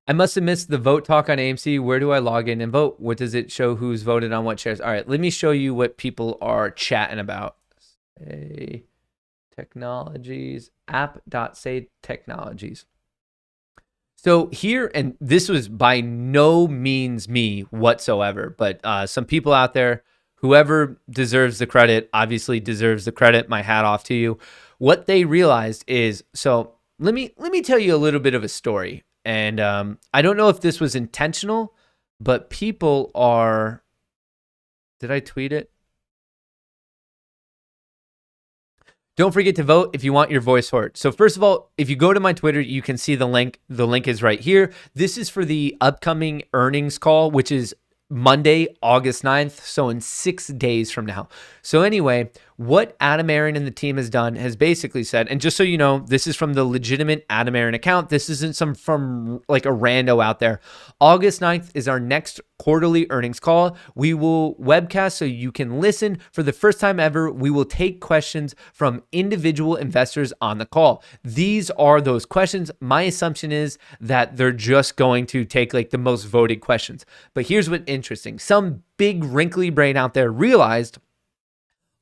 [SPEAKER 1] I must have missed the vote talk on AMC. Where do I log in and vote? What does it show who's voted on what shares? All right, let me show you what people are chatting about. Say technologies, app.say technologies. So here, and this was by no means me whatsoever, but some people out there, whoever deserves the credit, obviously deserves the credit. My hat off to you. What they realized is, so let me tell you a little bit of a story. And I don't know if this was intentional, but people are, did I tweet it? Don't forget to vote if you want your voice heard. So first of all, if you go to my Twitter, you can see the link. The link is right here. This is for the upcoming earnings call, which is Monday, August 9th. So in 6 days from now. So anyway, what Adam Aaron and the team has done has basically said, and just so you know, this is from the legitimate Adam Aaron account. This isn't some from like a rando out there. August 9th is our next quarterly earnings call. We will webcast so you can listen. For the first time ever, we will take questions from individual investors on the call. These are those questions. My assumption is that they're just going to take like the most voted questions. But here's what's interesting. Some big wrinkly brain out there realized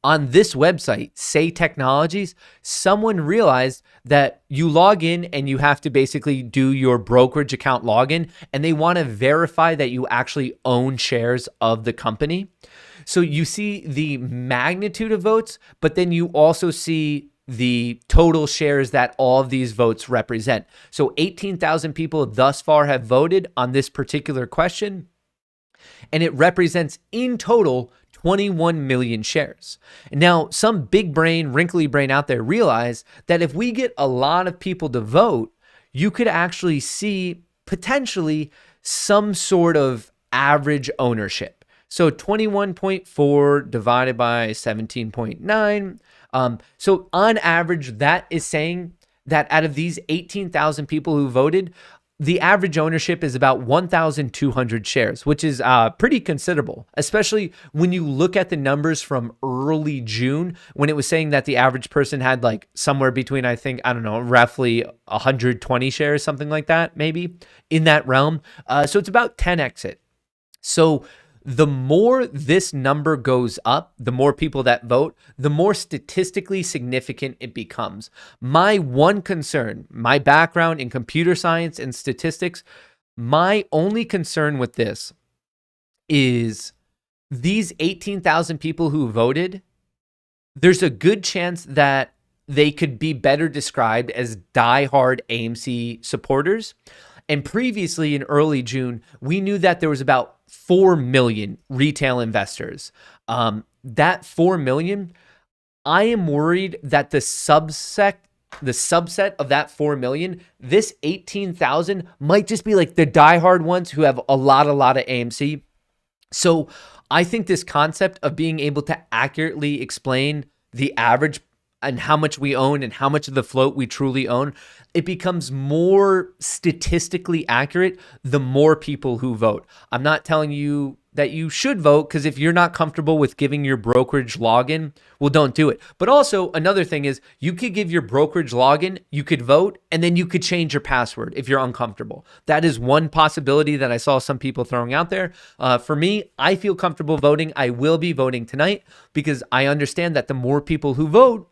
[SPEAKER 1] on this website, Say Technologies, someone realized that you log in and you have to basically do your brokerage account login, and they want to verify that you actually own shares of the company. So you see the magnitude of votes, but then you also see the total shares that all of these votes represent. So 18,000 people thus far have voted on this particular question, and it represents in total 21 million shares. Now, some big brain, wrinkly brain out there realize that if we get a lot of people to vote, you could actually see potentially some sort of average ownership. So 21.4 divided by 17.9. So on average, that is saying that out of these 18,000 people who voted, the average ownership is about 1,200 shares, which is pretty considerable, especially when you look at the numbers from early June, when it was saying that the average person had like somewhere between, I think, I don't know, roughly 120 shares, something like that, maybe in that realm. So it's about 10x it. So the more this number goes up, the more people that vote, the more statistically significant it becomes. My one concern, my background in computer science and statistics, my only concern with this is these 18,000 people who voted, there's a good chance that they could be better described as diehard AMC supporters. And previously in early June, we knew that there was about 4 million retail investors. That 4 million, I am worried that the subset of that 4 million, this 18,000 might just be like the diehard ones who have a lot of AMC. So I think this concept of being able to accurately explain the average and how much we own and how much of the float we truly own, it becomes more statistically accurate the more people who vote. I'm not telling you that you should vote, because if you're not comfortable with giving your brokerage login, well, don't do it. But also another thing is you could give your brokerage login, you could vote, and then you could change your password if you're uncomfortable. That is one possibility that I saw some people throwing out there. For me, I feel comfortable voting. I will be voting tonight because I understand that the more people who vote,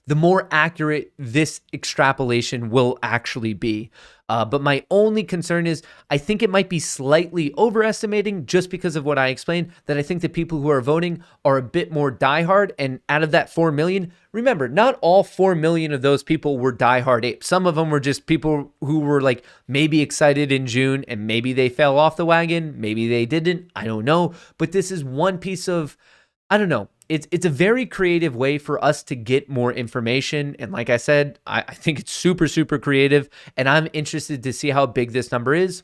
[SPEAKER 1] the more accurate this extrapolation will actually be. But my only concern is I think it might be slightly overestimating just because of what I explained, that I think the people who are voting are a bit more diehard. And out of that 4 million, remember, not all 4 million of those people were diehard apes. Some of them were just people who were like maybe excited in June and maybe they fell off the wagon. Maybe they didn't. I don't know. But this is one piece of, I don't know. It's a very creative way for us to get more information. And like I said, I think it's super, super creative. And I'm interested to see how big this number is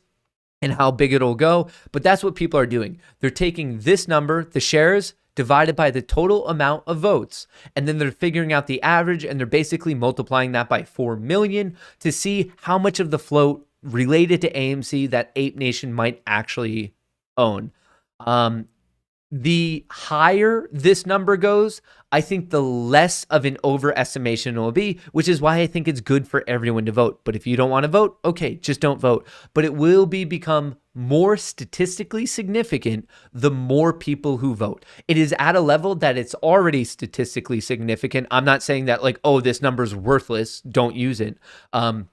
[SPEAKER 1] and how big it'll go. But that's what people are doing. They're taking this number, the shares, divided by the total amount of votes. And then they're figuring out the average, and they're basically multiplying that by 4 million to see how much of the float related to AMC that Ape Nation might actually own. The higher this number goes, I think the less of an overestimation it will be, which is why I think it's good for everyone to vote. But if you don't want to vote, okay, just don't vote. But it will become more statistically significant the more people who vote. It is at a level that it's already statistically significant. I'm not saying that like, oh, this number's worthless, don't use it. I'm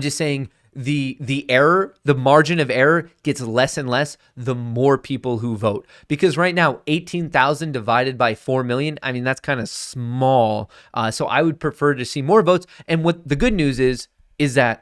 [SPEAKER 1] just saying the error, the margin of error gets less and less the more people who vote. Because right now, 18,000 divided by 4 million, I mean, that's kind of small. So I would prefer to see more votes. And what the good news is that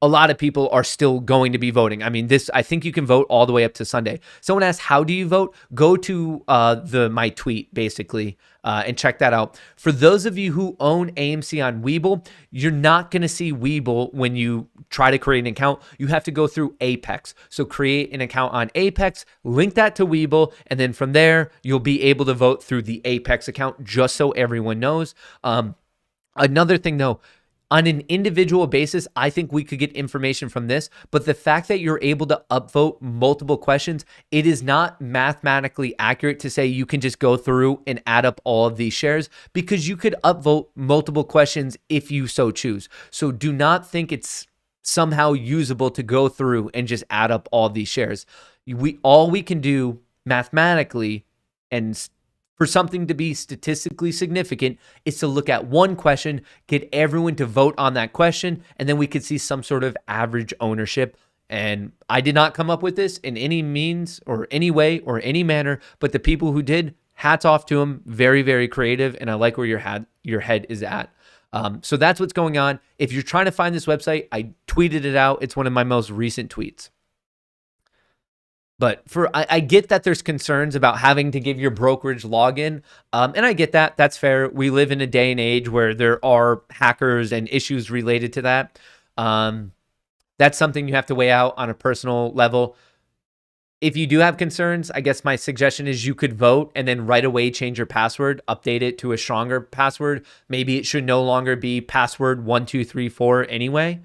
[SPEAKER 1] a lot of people are still going to be voting. I mean, I think you can vote all the way up to Sunday. Someone asked, how do you vote? Go to my tweet, basically, and check that out. For those of you who own AMC on Webull, you're not going to see Webull when you try to create an account. You have to go through Apex. So create an account on Apex, link that to Webull, and then from there, you'll be able to vote through the Apex account, just so everyone knows. Another thing, though, on an individual basis, I think we could get information from this, but the fact that you're able to upvote multiple questions, it is not mathematically accurate to say you can just go through and add up all of these shares, because you could upvote multiple questions if you so choose. So do not think it's somehow usable to go through and just add up all these shares. All we can do mathematically, and for something to be statistically significant, is to look at one question, get everyone to vote on that question, and then we could see some sort of average ownership. And I did not come up with this in any means or any way or any manner, but the people who did, hats off to them. Very, very creative, and I like where your head is at. So that's what's going on. If you're trying to find this website, I tweeted it out. It's one of my most recent tweets. But I get that there's concerns about having to give your brokerage login, and I get that. That's fair. We live in a day and age where there are hackers and issues related to that. That's something you have to weigh out on a personal level. If you do have concerns, I guess my suggestion is you could vote and then right away change your password, update it to a stronger password. Maybe it should no longer be password 1234 anyway.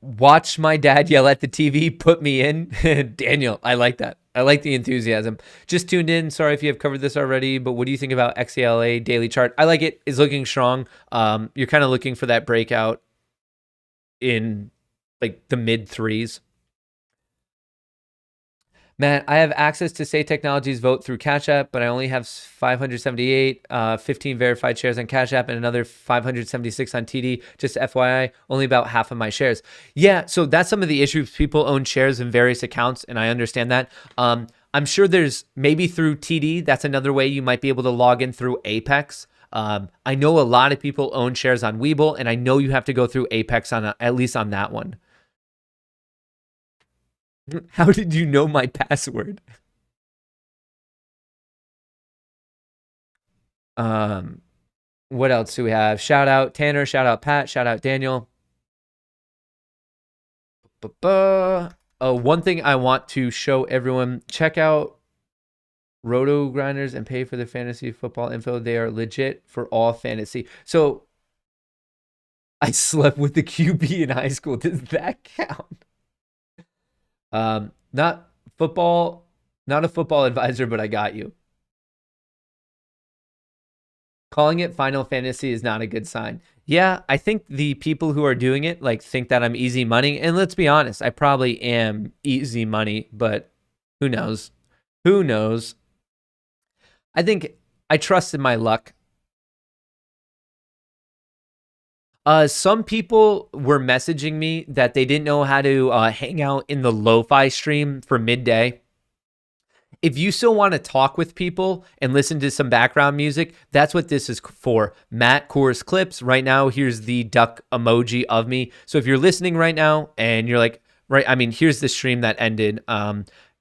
[SPEAKER 1] Watch my dad yell at the TV, put me in. Daniel, I like that. I like the enthusiasm. Just tuned in. Sorry if you have covered this already, but what do you think about XALA daily chart? I like it. It's looking strong. You're kind of looking for that breakout in like the mid threes. Matt, I have access to Say Technologies vote through Cash App, but I only have 578, 15 verified shares on Cash App, and another 576 on TD. Just FYI, only about half of my shares. Yeah, so that's some of the issues. People own shares in various accounts, and I understand that. I'm sure there's maybe through TD, that's another way you might be able to log in through Apex. I know a lot of people own shares on Webull, and I know you have to go through Apex at least on that one. How did you know my password? What else do we have? Shout out Tanner, shout out Pat, shout out Daniel. One thing I want to show everyone, check out Roto Grinders and pay for the fantasy football info. They are legit for all fantasy. So I slept with the QB in high school. Does that count? Not a football advisor, but I got you. Calling it Final Fantasy is not a good sign. Yeah, I think the people who are doing it like think that I'm easy money, and let's be honest, I probably am easy money, but who knows? Who knows? I think I trust in my luck. Some people were messaging me that they didn't know how to hang out in the lo-fi stream for midday. If you still want to talk with people and listen to some background music, that's what this is for. Matt Kohrs clips. Right now, here's the duck emoji of me. So if you're listening right now and you're like, right, I mean, here's the stream that ended.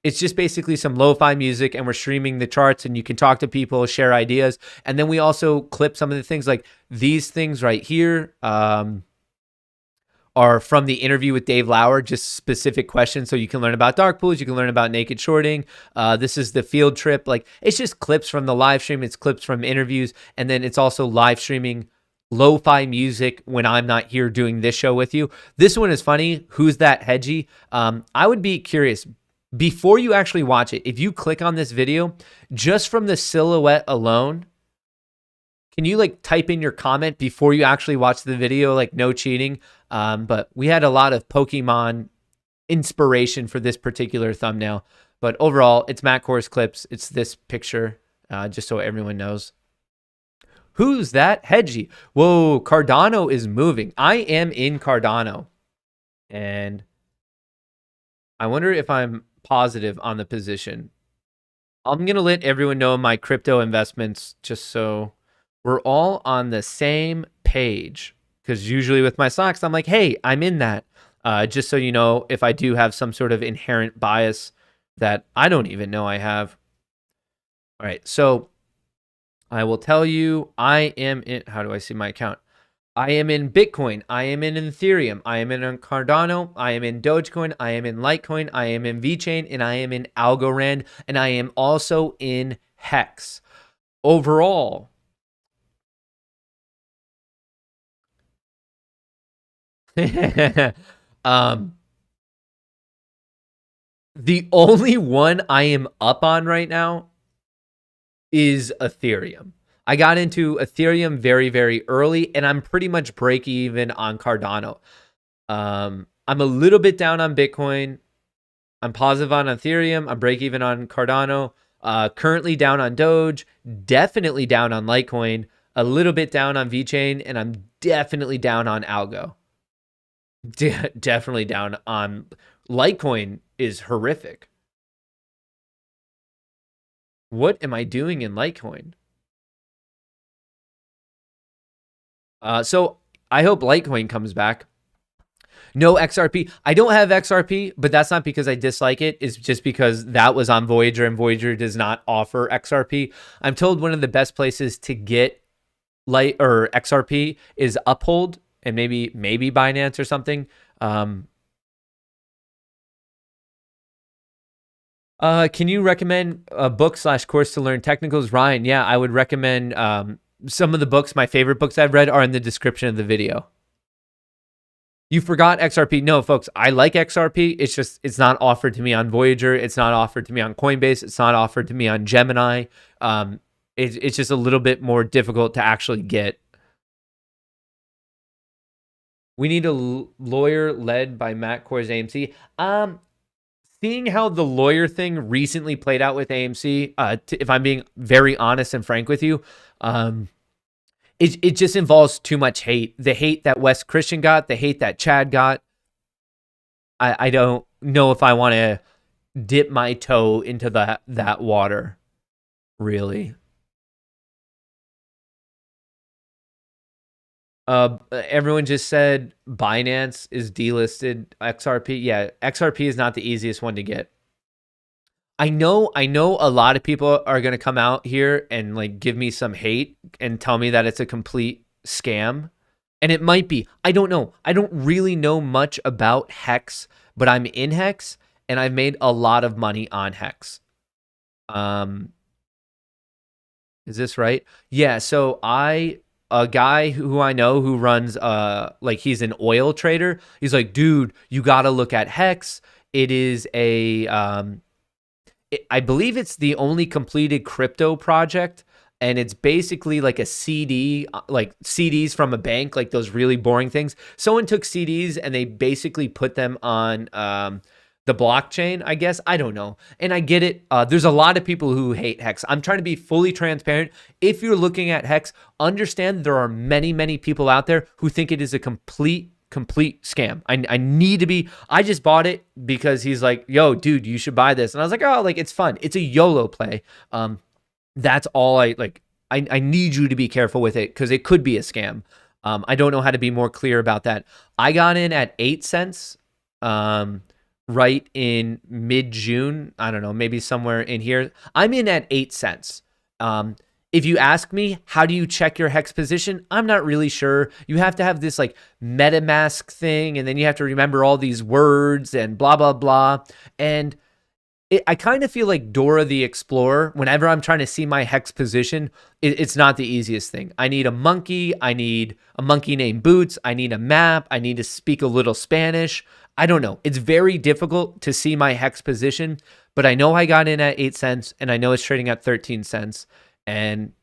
[SPEAKER 1] It's just basically some lo-fi music, and we're streaming the charts, and you can talk to people, share ideas. And then we also clip some of the things, like these things right here are are from the interview with Dave Lauer, just specific questions. So you can learn about dark pools, you can learn about naked shorting. This is the field trip. Like, it's just clips from the live stream, it's clips from interviews, and then it's also live streaming lo-fi music when I'm not here doing this show with you. This one is funny. Who's that hedgy? I would be curious, before you actually watch it, if you click on this video, just from the silhouette alone, can you like type in your comment before you actually watch the video? Like, no cheating. But we had a lot of Pokemon inspiration for this particular thumbnail. But overall, it's Matt Kohrs clips. It's this picture, just so everyone knows. Who's that hedgy? Whoa, Cardano is moving. I am in Cardano. And I wonder if I'm positive on the position. I'm going to let everyone know my crypto investments just so we're all on the same page. Because usually with my stocks, I'm like, hey, I'm in that. Just so you know, if I do have some sort of inherent bias that I don't even know I have. All right, so I will tell you, I am in, how do I see my account? I am in Bitcoin, I am in Ethereum, I am in Cardano, I am in Dogecoin, I am in Litecoin, I am in VeChain, and I am in Algorand, and I am also in Hex. Overall, the only one I am up on right now is Ethereum. I got into Ethereum very, very early, and I'm pretty much break even on Cardano. I'm a little bit down on Bitcoin. I'm positive on Ethereum. I'm break even on Cardano. Currently down on Doge. Definitely down on Litecoin. A little bit down on VeChain, and I'm definitely down on Algo. Definitely down on Litecoin is horrific. What am I doing in Litecoin? So I hope Litecoin comes back. No XRP. I don't have XRP, but that's not because I dislike it. It's just because that was on Voyager, and Voyager does not offer XRP. I'm told one of the best places to get XRP is Uphold, and maybe Binance or something. Can you recommend a book/course to learn technicals? Ryan, yeah, I would recommend some of the books. My favorite books I've read are in the description of the video. You forgot XRP. No, folks, I like XRP. It's just, it's not offered to me on Voyager. It's not offered to me on Coinbase. It's not offered to me on Gemini. It's just a little bit more difficult to actually get. We need a lawyer led by Matt Kohrs AMC. Seeing how the lawyer thing recently played out with AMC, if I'm being very honest and frank with you, it just involves too much hate. The hate that Wes Christian got, the hate that Chad got. I don't know if I want to dip my toe into that water, really. Everyone just said Binance is delisted XRP. Yeah, XRP is not the easiest one to get. I know a lot of people are going to come out here and like give me some hate and tell me that it's a complete scam. And it might be. I don't know. I don't really know much about Hex, but I'm in Hex and I've made a lot of money on Hex. Is this right? Yeah, so a guy who I know who runs like, he's an oil trader. He's like, dude, you got to look at Hex. It is a I believe it's the only completed crypto project, and it's basically like a CD, like CDs from a bank, like those really boring things. Someone took CDs and they basically put them on the blockchain, I guess. I don't know. And I get it. There's a lot of people who hate Hex. I'm trying to be fully transparent. If you're looking at Hex, understand there are many, many people out there who think it is a complete scam. I need to be, I just bought it because he's like, yo, dude, you should buy this. And I was like, oh, like, it's fun. It's a YOLO play. That's all I like. I need you to be careful with it because it could be a scam. I don't know how to be more clear about that. I got in at 8 cents right in mid-June. I don't know, maybe somewhere in here. I'm in at 8 cents. If you ask me, how do you check your hex position? I'm not really sure. You have to have this like MetaMask thing, and then you have to remember all these words and blah, blah, blah. And I kind of feel like Dora the Explorer. Whenever I'm trying to see my hex position, it's not the easiest thing. I need a monkey. I need a monkey named Boots. I need a map. I need to speak a little Spanish. I don't know. It's very difficult to see my hex position, but I know I got in at 8 cents and I know it's trading at 13 cents. And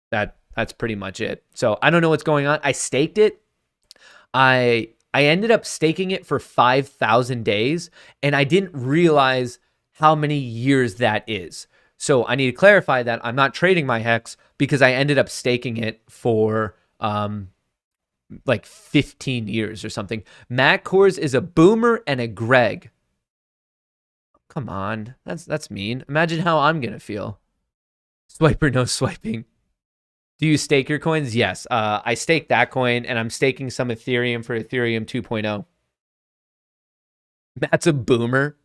[SPEAKER 1] that's pretty much it. So I don't know what's going on. I staked it. I ended up staking it for 5,000 days, and I didn't realize how many years that is. So I need to clarify that I'm not trading my hex because I ended up staking it for like 15 years or something. Matt Kohrs is a boomer and a Greg. Come on, that's mean. Imagine how I'm gonna feel. Swipe or no swiping. Do you stake your coins? Yes. I staked that coin, and I'm staking some Ethereum for Ethereum 2.0. Matt's a boomer.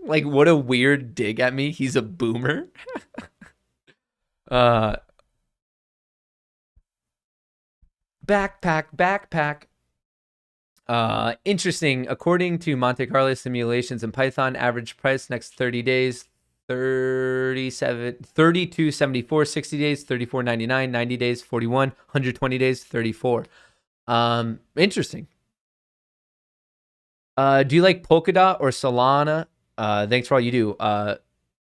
[SPEAKER 1] Like, what a weird dig at me. He's a boomer. Backpack. Interesting. According to Monte Carlo simulations and Python, average price next 30 days, 32.74, 60 days, 34.99, 90 days, 41, 120 days, 34. Interesting. Do you like Polkadot or Solana? Thanks for all you do.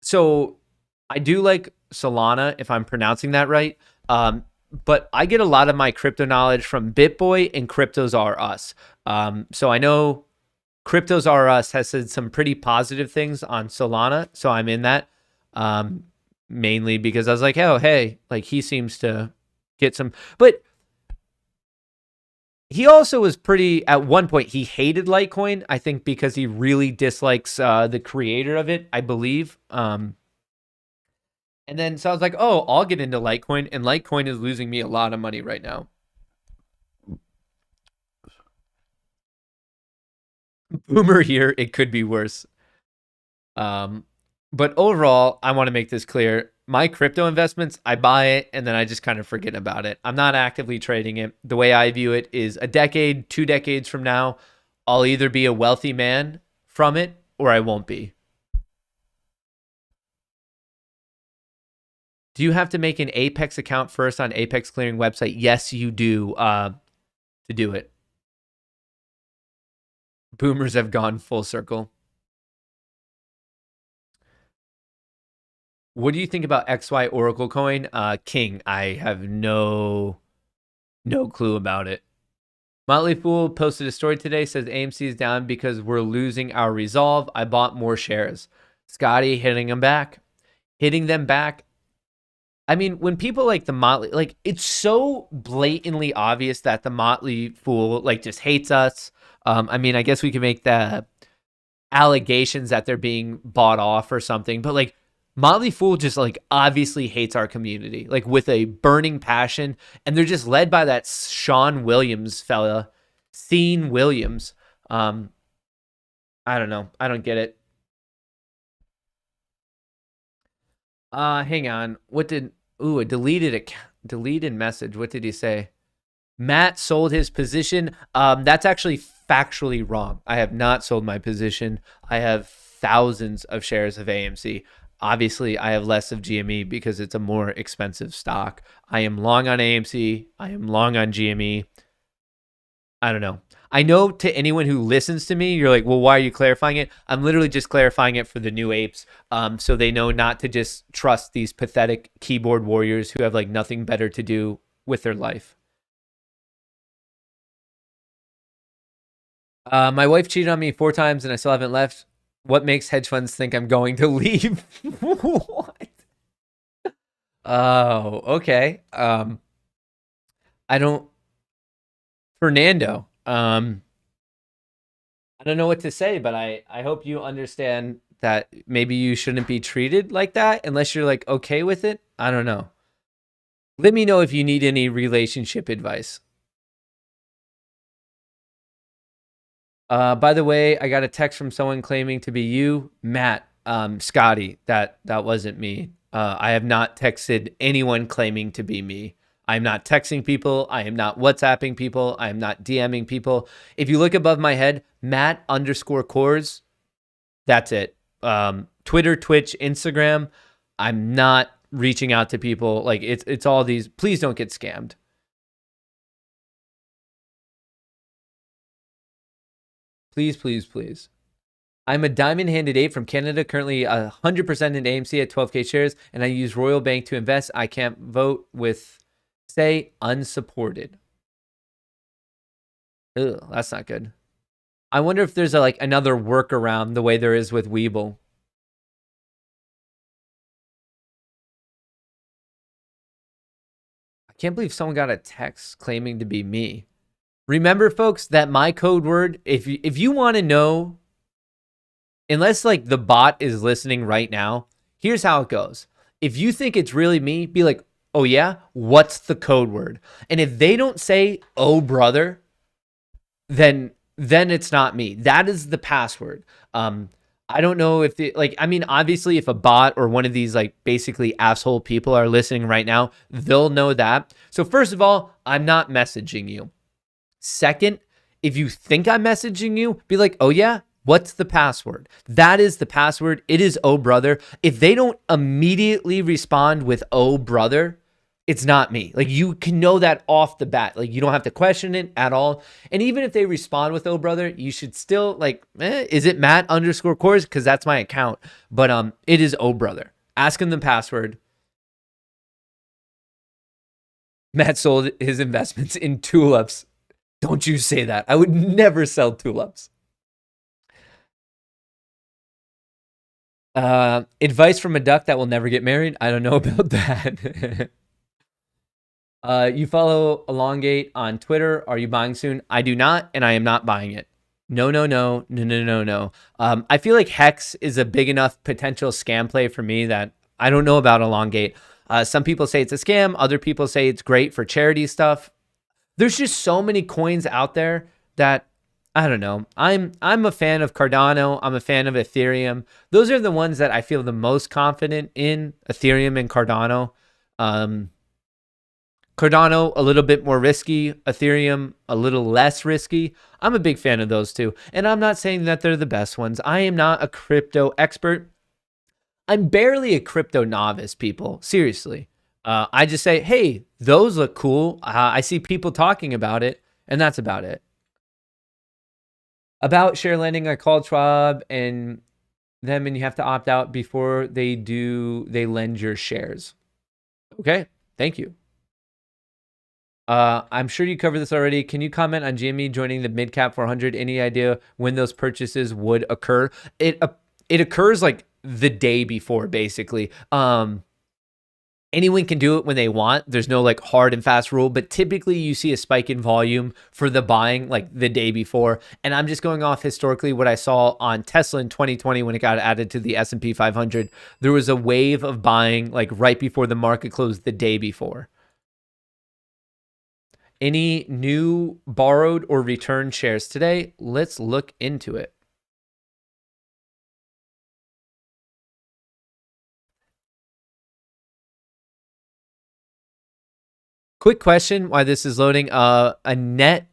[SPEAKER 1] So I do like Solana, if I'm pronouncing that right. But I get a lot of my crypto knowledge from BitBoy and Cryptos R Us. So I know Cryptos R Us has said some pretty positive things on Solana. So I'm in that, mainly because I was like, oh, hey, like he seems to get some, but he also was pretty, at one point, he hated Litecoin, I think because he really dislikes the creator of it, I believe. And then, so I was like, oh, I'll get into Litecoin, and Litecoin is losing me a lot of money right now. Boomer here, it could be worse. But overall, I want to make this clear. My crypto investments, I buy it and then I just kind of forget about it. I'm not actively trading it. The way I view it is a decade, 2 decades from now, I'll either be a wealthy man from it or I won't be. Do you have to make an Apex account first on Apex Clearing website? Yes, you do, to do it. Boomers have gone full circle. What do you think about XY Oracle coin? King, I have no clue about it. Motley Fool posted a story today, says AMC is down because we're losing our resolve. I bought more shares. Scotty hitting them back. I mean, when people like the Motley, like it's so blatantly obvious that the Motley Fool like just hates us. I mean, I guess we can make the allegations that they're being bought off or something, but like Motley Fool just like obviously hates our community, like with a burning passion, and they're just led by that Sean Williams fella, Sean Williams. I don't know. I don't get it. Hang on. What did? Ooh, a deleted message. What did he say? Matt sold his position. That's actually factually wrong. I have not sold my position. I have thousands of shares of AMC. Obviously, I have less of GME because it's a more expensive stock. I am long on AMC. I am long on GME. I don't know. I know to anyone who listens to me, you're like, well, why are you clarifying it? I'm literally just clarifying it for the new apes, so they know not to just trust these pathetic keyboard warriors who have like nothing better to do with their life. My wife cheated on me 4 times and I still haven't left. What makes hedge funds think I'm going to leave? What? Oh, okay. I don't, Fernando. I don't know what to say, but I hope you understand that maybe you shouldn't be treated like that unless you're like okay with it. I don't know. Let me know if you need any relationship advice. By the way, I got a text from someone claiming to be you, Matt. Scotty, that wasn't me. I have not texted anyone claiming to be me. I'm not texting people. I am not WhatsApping people. I am not DMing people. If you look above my head, Matt_Kohrs, that's it. Twitter, Twitch, Instagram. I'm not reaching out to people. Like it's all these. Please don't get scammed. Please, please, please. I'm a diamond-handed 8 from Canada, currently 100% in AMC at 12K shares, and I use Royal Bank to invest. I can't vote with, say, unsupported. Ugh, that's not good. I wonder if there's like another workaround the way there is with Weeble. I can't believe someone got a text claiming to be me. Remember, folks, that my code word, if you want to know, unless like the bot is listening right now, here's how it goes. If you think it's really me, be like, oh yeah, what's the code word? And if they don't say, oh brother, then it's not me. That is the password. I don't know if I mean, obviously if a bot or one of these like basically asshole people are listening right now, they'll know that. So first of all, I'm not messaging you. Second, if you think I'm messaging you, be like, oh yeah, what's the password? That is the password. It is oh brother. If they don't immediately respond with oh brother, it's not me. Like you can know that off the bat. Like you don't have to question it at all. And even if they respond with oh brother, you should still like, is it Matt_Kohrs? Because that's my account. But it is oh brother. Ask him the password. Matt sold his investments in tulips. Don't you say that. I would never sell tulips. Advice from a duck that will never get married. I don't know about that. You follow Elongate on Twitter. Are you buying soon? I do not, and I am not buying it. No. I feel like Hex is a big enough potential scam play for me that I don't know about Elongate. Some people say it's a scam. Other people say it's great for charity stuff. There's just so many coins out there that I don't know. I'm a fan of Cardano. I'm a fan of Ethereum. Those are the ones that I feel the most confident in, Ethereum and Cardano. Cardano, a little bit more risky. Ethereum, a little less risky. I'm a big fan of those two. And I'm not saying that they're the best ones. I am not a crypto expert. I'm barely a crypto novice, people. Seriously. I just say, hey, those look cool. I see people talking about it, and that's about it. About share lending, I called Schwab and them, and you have to opt out before they lend your shares. Okay, thank you. I'm sure you covered this already. Can you comment on GME joining the mid-cap 400? Any idea when those purchases would occur? It occurs like the day before, basically. Anyone can do it when they want. There's no like hard and fast rule, but typically you see a spike in volume for the buying like the day before. And I'm just going off historically what I saw on Tesla in 2020 when it got added to the S&P 500. There was a wave of buying like right before the market closed the day before. Any new borrowed or returned shares today? Let's look into it. Quick question why this is loading. A net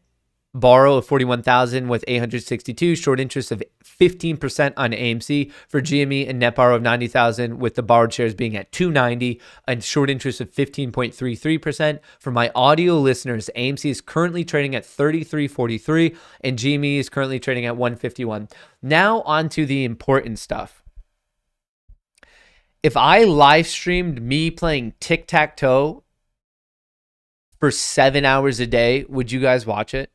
[SPEAKER 1] borrow of 41,000 with 862, short interest of 15% on AMC. For GME, a net borrow of 90,000 with the borrowed shares being at 290 and short interest of 15.33%. For my audio listeners, AMC is currently trading at 33.43 and GME is currently trading at 151. Now on to the important stuff. If I live streamed me playing tic-tac-toe for 7 hours a day, would you guys watch it?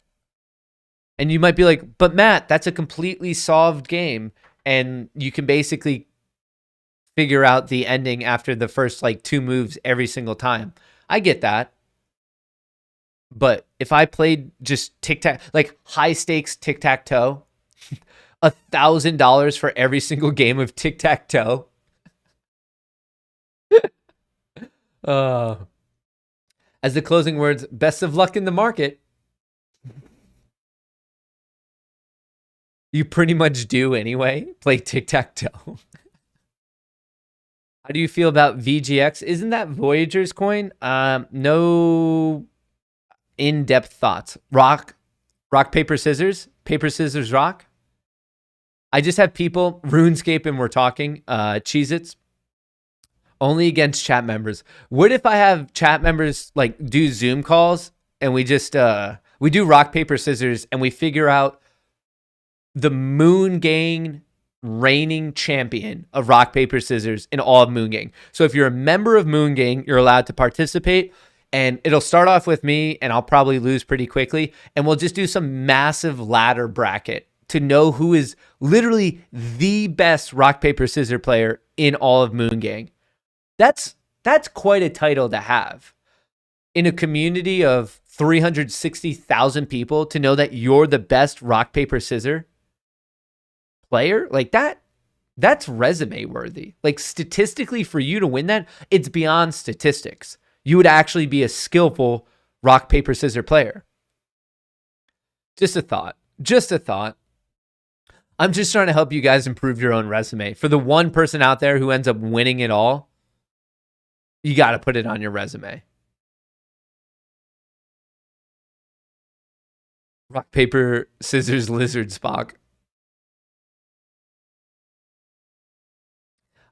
[SPEAKER 1] And you might be like, but Matt, that's a completely solved game. And you can basically figure out the ending after the first like 2 moves every single time. I get that. But if I played just tic-tac, like high stakes tic-tac-toe, $1,000 for every single game of tic-tac-toe. As the closing words, best of luck in the market. You pretty much do anyway. Play tic-tac-toe. How do you feel about VGX? Isn't that Voyager's coin? No in-depth thoughts. Rock, paper, scissors. Paper, scissors, rock. I just have people, RuneScape, and we're talking. Cheez-Its. Only against chat members. What if I have chat members like do Zoom calls and we just we do rock, paper, scissors and we figure out the Moon Gang reigning champion of rock, paper, scissors in all of Moon Gang. So if you're a member of Moon Gang, you're allowed to participate, and it'll start off with me and I'll probably lose pretty quickly, and we'll just do some massive ladder bracket to know who is literally the best rock, paper, scissors player in all of Moon Gang. That's quite a title to have in a community of 360,000 people, to know that you're the best rock, paper, scissors player. Like that's resume worthy. Like statistically, for you to win that, it's beyond statistics. You would actually be a skillful rock, paper, scissors player. Just a thought. I'm just trying to help you guys improve your own resume. For the one person out there who ends up winning it all, you got to put it on your resume. Rock, paper, scissors, lizard, Spock.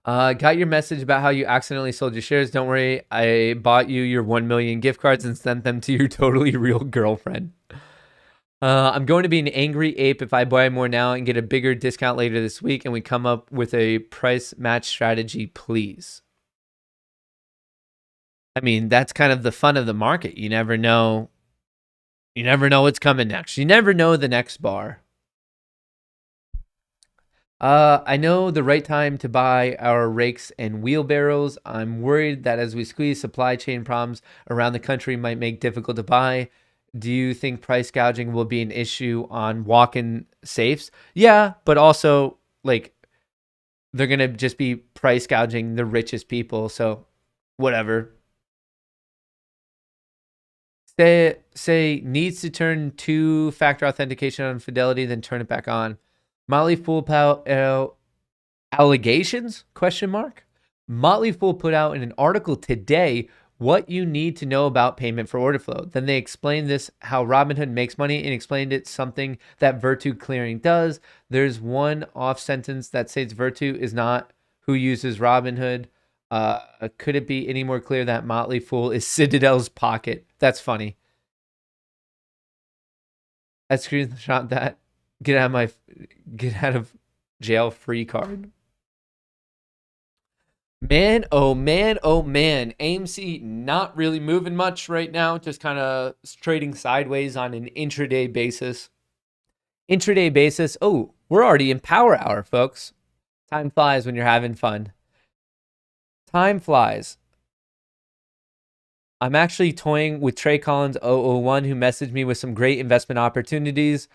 [SPEAKER 1] Got your message about how you accidentally sold your shares. Don't worry. I bought you your 1 million gift cards and sent them to your totally real girlfriend. I'm going to be an angry ape if I buy more now and get a bigger discount later this week, and we come up with a price match strategy, please. I mean, that's kind of the fun of the market. You never know. You never know what's coming next. You never know the next bar. I know the right time to buy our rakes and wheelbarrows. I'm worried that as we squeeze, supply chain problems around the country might make difficult to buy. Do you think price gouging will be an issue on walk-in safes? Yeah, but also, like, they're going to just be price gouging the richest people, so whatever. Say needs to turn two-factor authentication on Fidelity, then turn it back on. Motley Fool allegations? Question mark. Motley Fool put out in an article today what you need to know about payment for order flow. Then they explained this, how Robinhood makes money, and explained it something that Virtu Clearing does. There's one off sentence that says Virtu is not who uses Robinhood. Could it be any more clear that Motley Fool is Citadel's pocket? That's funny. I screenshot that. Get out of jail free card. Man, oh man, oh man. AMC not really moving much right now. Just kind of trading sideways on an intraday basis. Oh, we're already in power hour, folks. Time flies when you're having fun. Time flies. I'm actually toying with Trey Collins 001, who messaged me with some great investment opportunities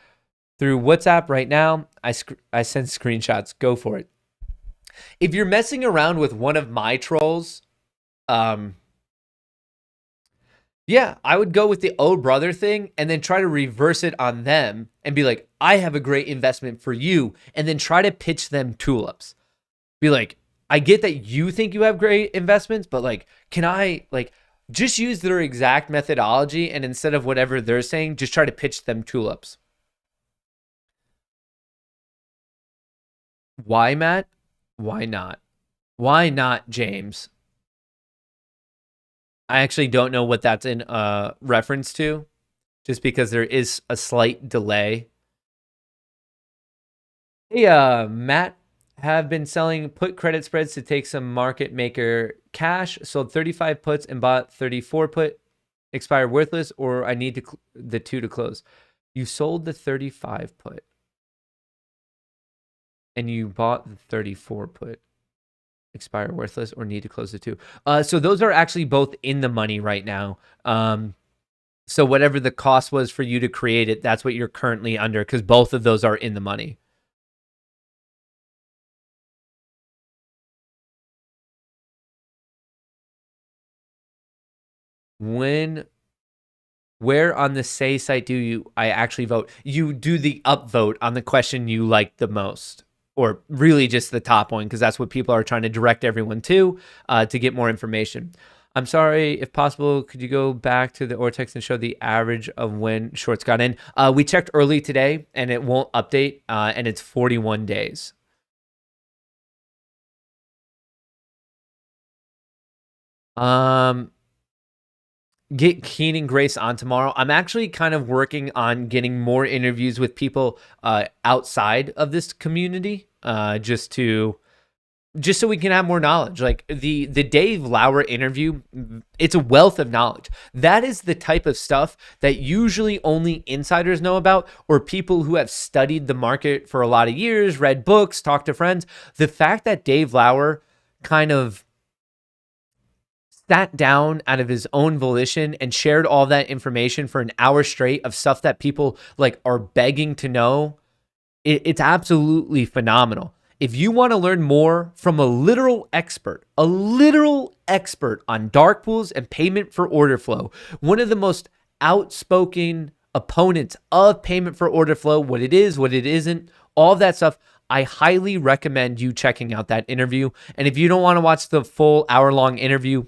[SPEAKER 1] through WhatsApp right now. I sent screenshots. Go for it. If you're messing around with one of my trolls, yeah, I would go with the oh brother thing and then try to reverse it on them and be like, I have a great investment for you, and then try to pitch them tulips. Be like, I get that you think you have great investments, but like, can I like just use their exact methodology, and instead of whatever they're saying, just try to pitch them tulips. Why, Matt? Why not? Why not, James? I actually don't know what that's in reference to, just because there is a slight delay. Hey, Matt, have been selling put credit spreads to take some market maker cash. Sold 35 puts and bought 34 put. Expire worthless, or I need the two to close. You sold the 35 put. And you bought the 34 put. Expire worthless, or need to close the two. So those are actually both in the money right now. So whatever the cost was for you to create it, that's what you're currently under, because both of those are in the money. Where on the say site do I actually vote? You do the upvote on the question you like the most. or really just the top one, because that's what people are trying to direct everyone to get more information. I'm sorry, if possible, could you go back to the Ortex and show the average of when shorts got in? We checked early today, and it won't update, and it's 41 days. Get Keen and Grace on tomorrow. I'm actually kind of working on getting more interviews with people outside of this community, just so we can have more knowledge. Like the Dave Lauer interview, it's a wealth of knowledge. That is the type of stuff that usually only insiders know about, or people who have studied the market for a lot of years, read books, talked to friends. The fact that Dave Lauer kind of sat down out of his own volition and shared all that information for an hour straight of stuff that people like are begging to know, it's absolutely phenomenal. If you want to learn more from a literal expert on dark pools and payment for order flow, one of the most outspoken opponents of payment for order flow, what it is, what it isn't, all of that stuff, I highly recommend you checking out that interview. And if you don't want to watch the full hour-long interview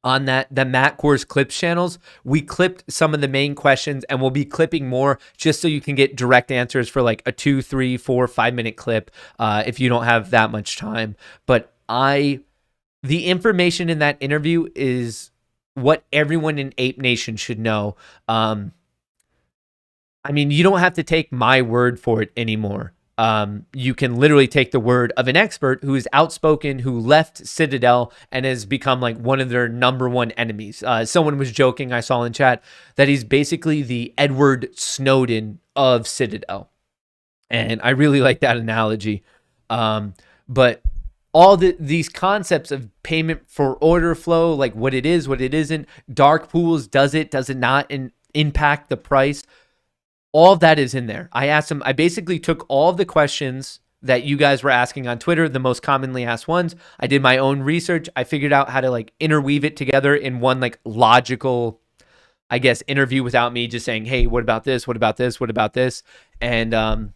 [SPEAKER 1] on the Matt Kohrs clips channels, we clipped some of the main questions, and we'll be clipping more just so you can get direct answers for like a 2, 3, 4, 5-minute clip if you don't have that much time. But the information in that interview is what everyone in Ape Nation should know. I mean, you don't have to take my word for it anymore. You can literally take the word of an expert who is outspoken, who left Citadel and has become like one of their number one enemies. Someone was joking, I saw in chat, that he's basically the Edward Snowden of Citadel. And I really like that analogy. But all these concepts of payment for order flow, like what it is, what it isn't, dark pools, does it not impact the price? All of that is in there. I asked him, I basically took all of the questions that you guys were asking on Twitter, the most commonly asked ones. I did my own research. I figured out how to like interweave it together in one like logical, I guess, interview without me just saying, hey, what about this? What about this? What about this? And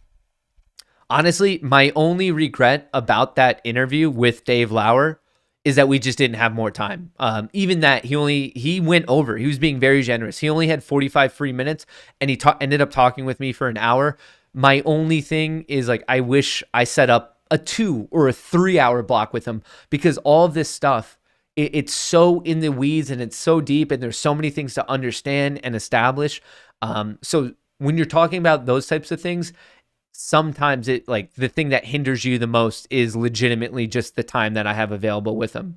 [SPEAKER 1] honestly, my only regret about that interview with Dave Lauer is that we just didn't have more time. Even that, he went over. He was being very generous. He only had 45 free minutes, and he ended up talking with me for an hour. My only thing is like, I wish I set up a 2 or a 3 hour block with him, because all of this stuff, it's so in the weeds and it's so deep, and there's so many things to understand and establish. So when you're talking about those types of things, sometimes it like the thing that hinders you the most is legitimately just the time that I have available with them.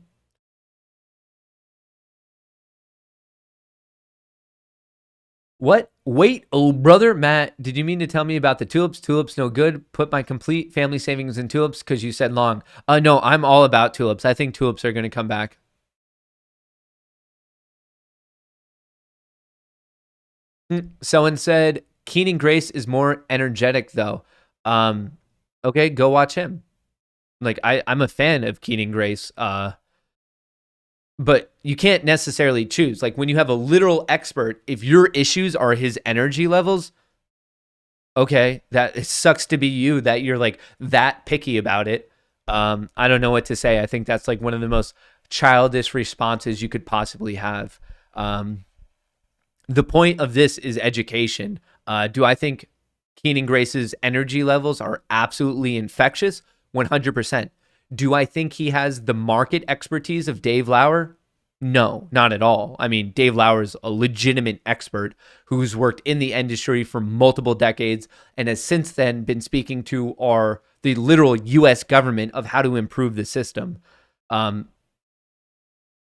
[SPEAKER 1] What? Wait, oh brother, Matt, did you mean to tell me about the tulips? Tulips no good. Put my complete family savings in tulips because you said long. No, I'm all about tulips. I think tulips are going to come back. Someone said Keenan Grace is more energetic though. Okay, go watch him. Like I'm a fan of Keenan Grace. But you can't necessarily choose. Like when you have a literal expert, if your issues are his energy levels, okay, that it sucks to be you that you're like that picky about it. I don't know what to say. I think that's like one of the most childish responses you could possibly have. The point of this is education. Do I think Keenan Grace's energy levels are absolutely infectious? 100%. Do I think he has the market expertise of Dave Lauer? No, not at all. I mean, Dave Lauer is a legitimate expert who's worked in the industry for multiple decades and has since then been speaking to the literal U.S. government of how to improve the system. I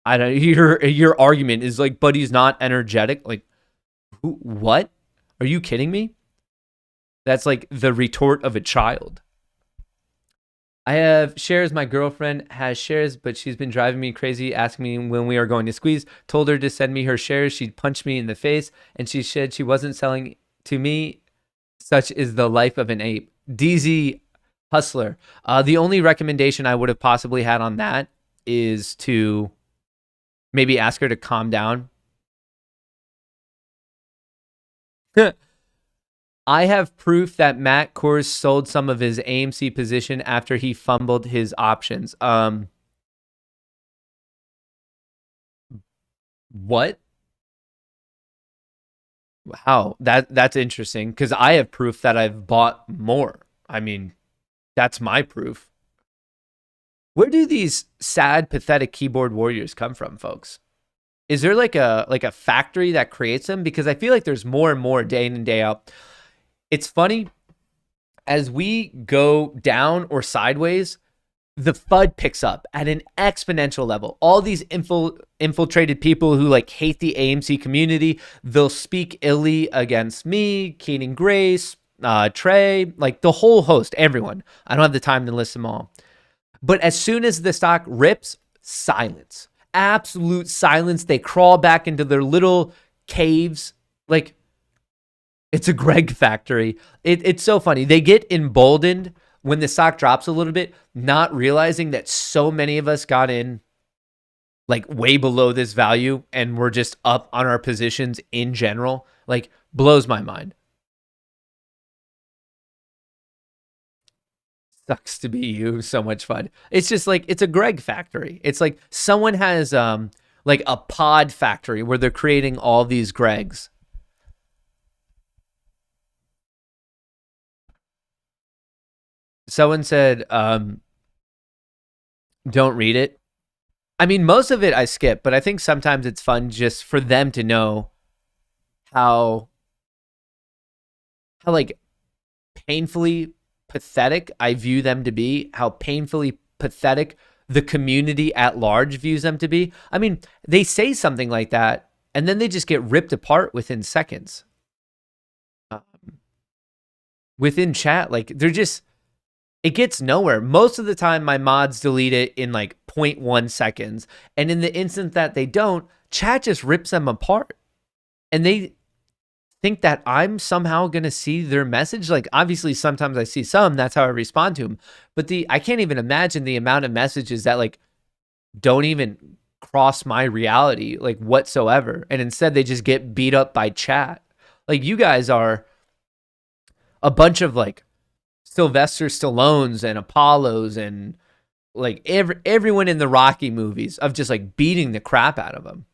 [SPEAKER 1] don't. Your argument is like, but he's not energetic. Like, who? What? Are you kidding me? That's like the retort of a child. I have shares. My girlfriend has shares, but she's been driving me crazy, asking me when we are going to squeeze. Told her to send me her shares. She'd punch me in the face, and she said she wasn't selling to me. Such is the life of an ape. DZ Hustler. The only recommendation I would have possibly had on that is to maybe ask her to calm down. I have proof that Matt Kohrs sold some of his AMC position after he fumbled his options. What? How? That's interesting because I have proof that I've bought more. I mean, that's my proof. Where do these sad, pathetic keyboard warriors come from, folks? Is there like a factory that creates them? Because I feel like there's more and more day in and day out. It's funny, as we go down or sideways, the FUD picks up at an exponential level. All these infiltrated people who like hate the AMC community, they'll speak illy against me, Keenan Grace, Trey, like the whole host, everyone. I don't have the time to list them all. But as soon as the stock rips, silence. Absolute silence. They crawl back into their little caves. Like, it's a Greg factory. It's so funny. They get emboldened when the stock drops a little bit, not realizing that so many of us got in like way below this value and we're just up on our positions in general. Like, blows my mind. Sucks to be you. So much fun. It's just like, it's a Greg factory. It's like someone has like a pod factory where they're creating all these Gregs. Someone said, don't read it. I mean, most of it I skip, but I think sometimes it's fun just for them to know how like painfully pathetic I view them to be, how painfully pathetic the community at large views them to be. I mean, they say something like that, and then they just get ripped apart within seconds. Within chat, like they're just, it gets nowhere. Most of the time, my mods delete it in like 0.1 seconds. And in the instant that they don't, chat just rips them apart. And they think that I'm somehow going to see their message. Like, obviously, sometimes I see some. That's how I respond to them. But I can't even imagine the amount of messages that like don't even cross my reality like whatsoever. And instead, they just get beat up by chat. Like, you guys are a bunch of like Sylvester Stallones and Apollos and like everyone in the Rocky movies of just like beating the crap out of them.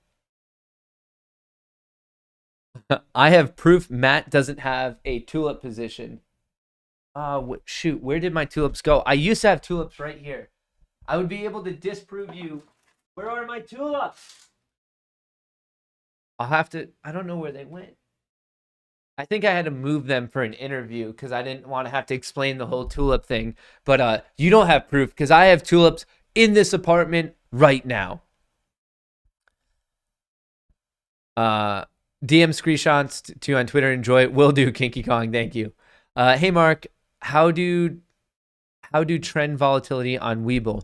[SPEAKER 1] I have proof Matt doesn't have a tulip position. Shoot, where did my tulips go? I used to have tulips right here. I would be able to disprove you. Where are my tulips? I'll have to, I don't know where they went. I think I had to move them for an interview because I didn't want to have to explain the whole tulip thing. But you don't have proof because I have tulips in this apartment right now. DM screenshots to you on Twitter. Enjoy it. Will do, Kinky Kong. Thank you. Hey, Mark. How do trend volatility on Webull?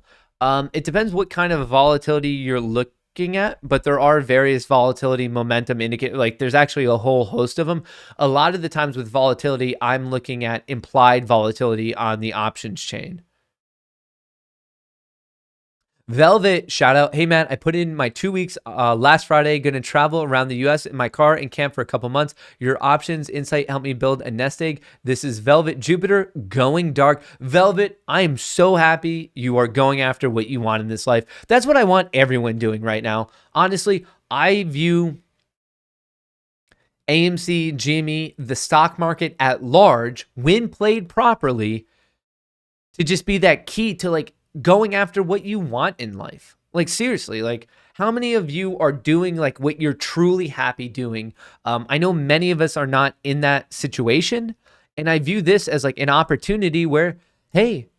[SPEAKER 1] It depends what kind of volatility you're looking at, but there are various volatility momentum indicators. Like there's actually a whole host of them. A lot of the times with volatility, I'm looking at implied volatility on the options chain. Velvet, shout out. Hey, Matt, I put in my 2 weeks last Friday. Going to travel around the U.S. in my car and camp for a couple months. Your options insight helped me build a nest egg. This is Velvet Jupiter going dark. Velvet, I am so happy you are going after what you want in this life. That's what I want everyone doing right now. Honestly, I view AMC, GME, the stock market at large, when played properly, to just be that key to like going after what you want in life. Like seriously, like how many of you are doing like what you're truly happy doing? I know many of us are not in that situation. And I view this as like an opportunity where, hey,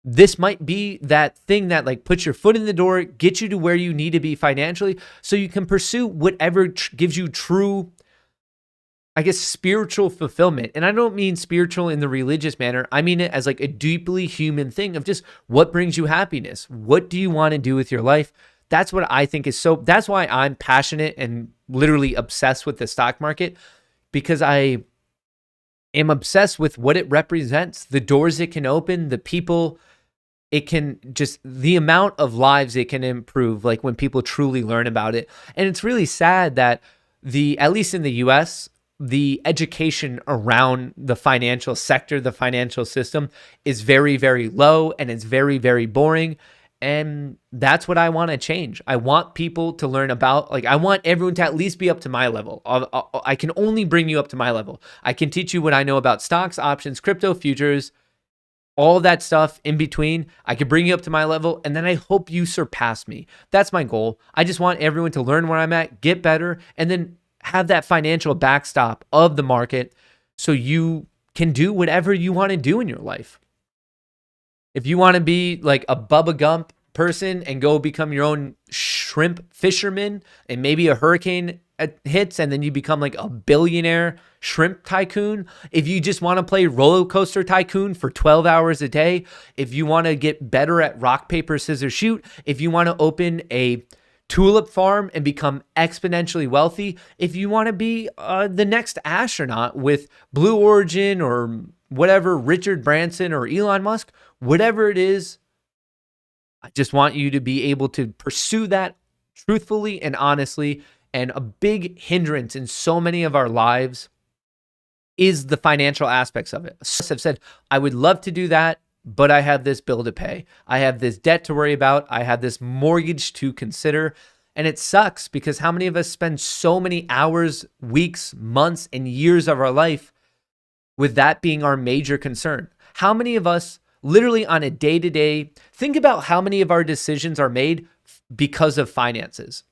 [SPEAKER 1] this might be that thing that like puts your foot in the door, gets you to where you need to be financially so you can pursue whatever gives you true, I guess, spiritual fulfillment. And I don't mean spiritual in the religious manner. I mean it as like a deeply human thing of just what brings you happiness. What do you want to do with your life? That's what I think is so, that's why I'm passionate and literally obsessed with the stock market, because I am obsessed with what it represents, the doors it can open, the people it can just, the amount of lives it can improve, like when people truly learn about it. And it's really sad that at least in the US, the education around the financial sector, the financial system is very, very low, and it's very, very boring. And that's what I want to change. I want people to learn about, like, I want everyone to at least be up to my level. I can only bring you up to my level. I can teach you what I know about stocks, options, crypto, futures, all that stuff in between. I can bring you up to my level, and then I hope you surpass me. That's my goal. I just want everyone to learn where I'm at, get better, and then have that financial backstop of the market so you can do whatever you want to do in your life. If you want to be like a Bubba Gump person and go become your own shrimp fisherman, and maybe a hurricane hits and then you become like a billionaire shrimp tycoon. If you just want to play roller coaster tycoon for 12 hours a day, if you want to get better at rock, paper, scissors, shoot, if you want to open a tulip farm and become exponentially wealthy, if you want to be the next astronaut with Blue Origin or whatever, Richard Branson or Elon Musk, whatever it is, I just want you to be able to pursue that truthfully and honestly. And a big hindrance in so many of our lives is the financial aspects of it. I've said, I would love to do that, but I have this bill to pay. I have this debt to worry about. I have this mortgage to consider. And it sucks because how many of us spend so many hours, weeks, months, and years of our life with that being our major concern? How many of us literally on a day-to-day, think about how many of our decisions are made because of finances.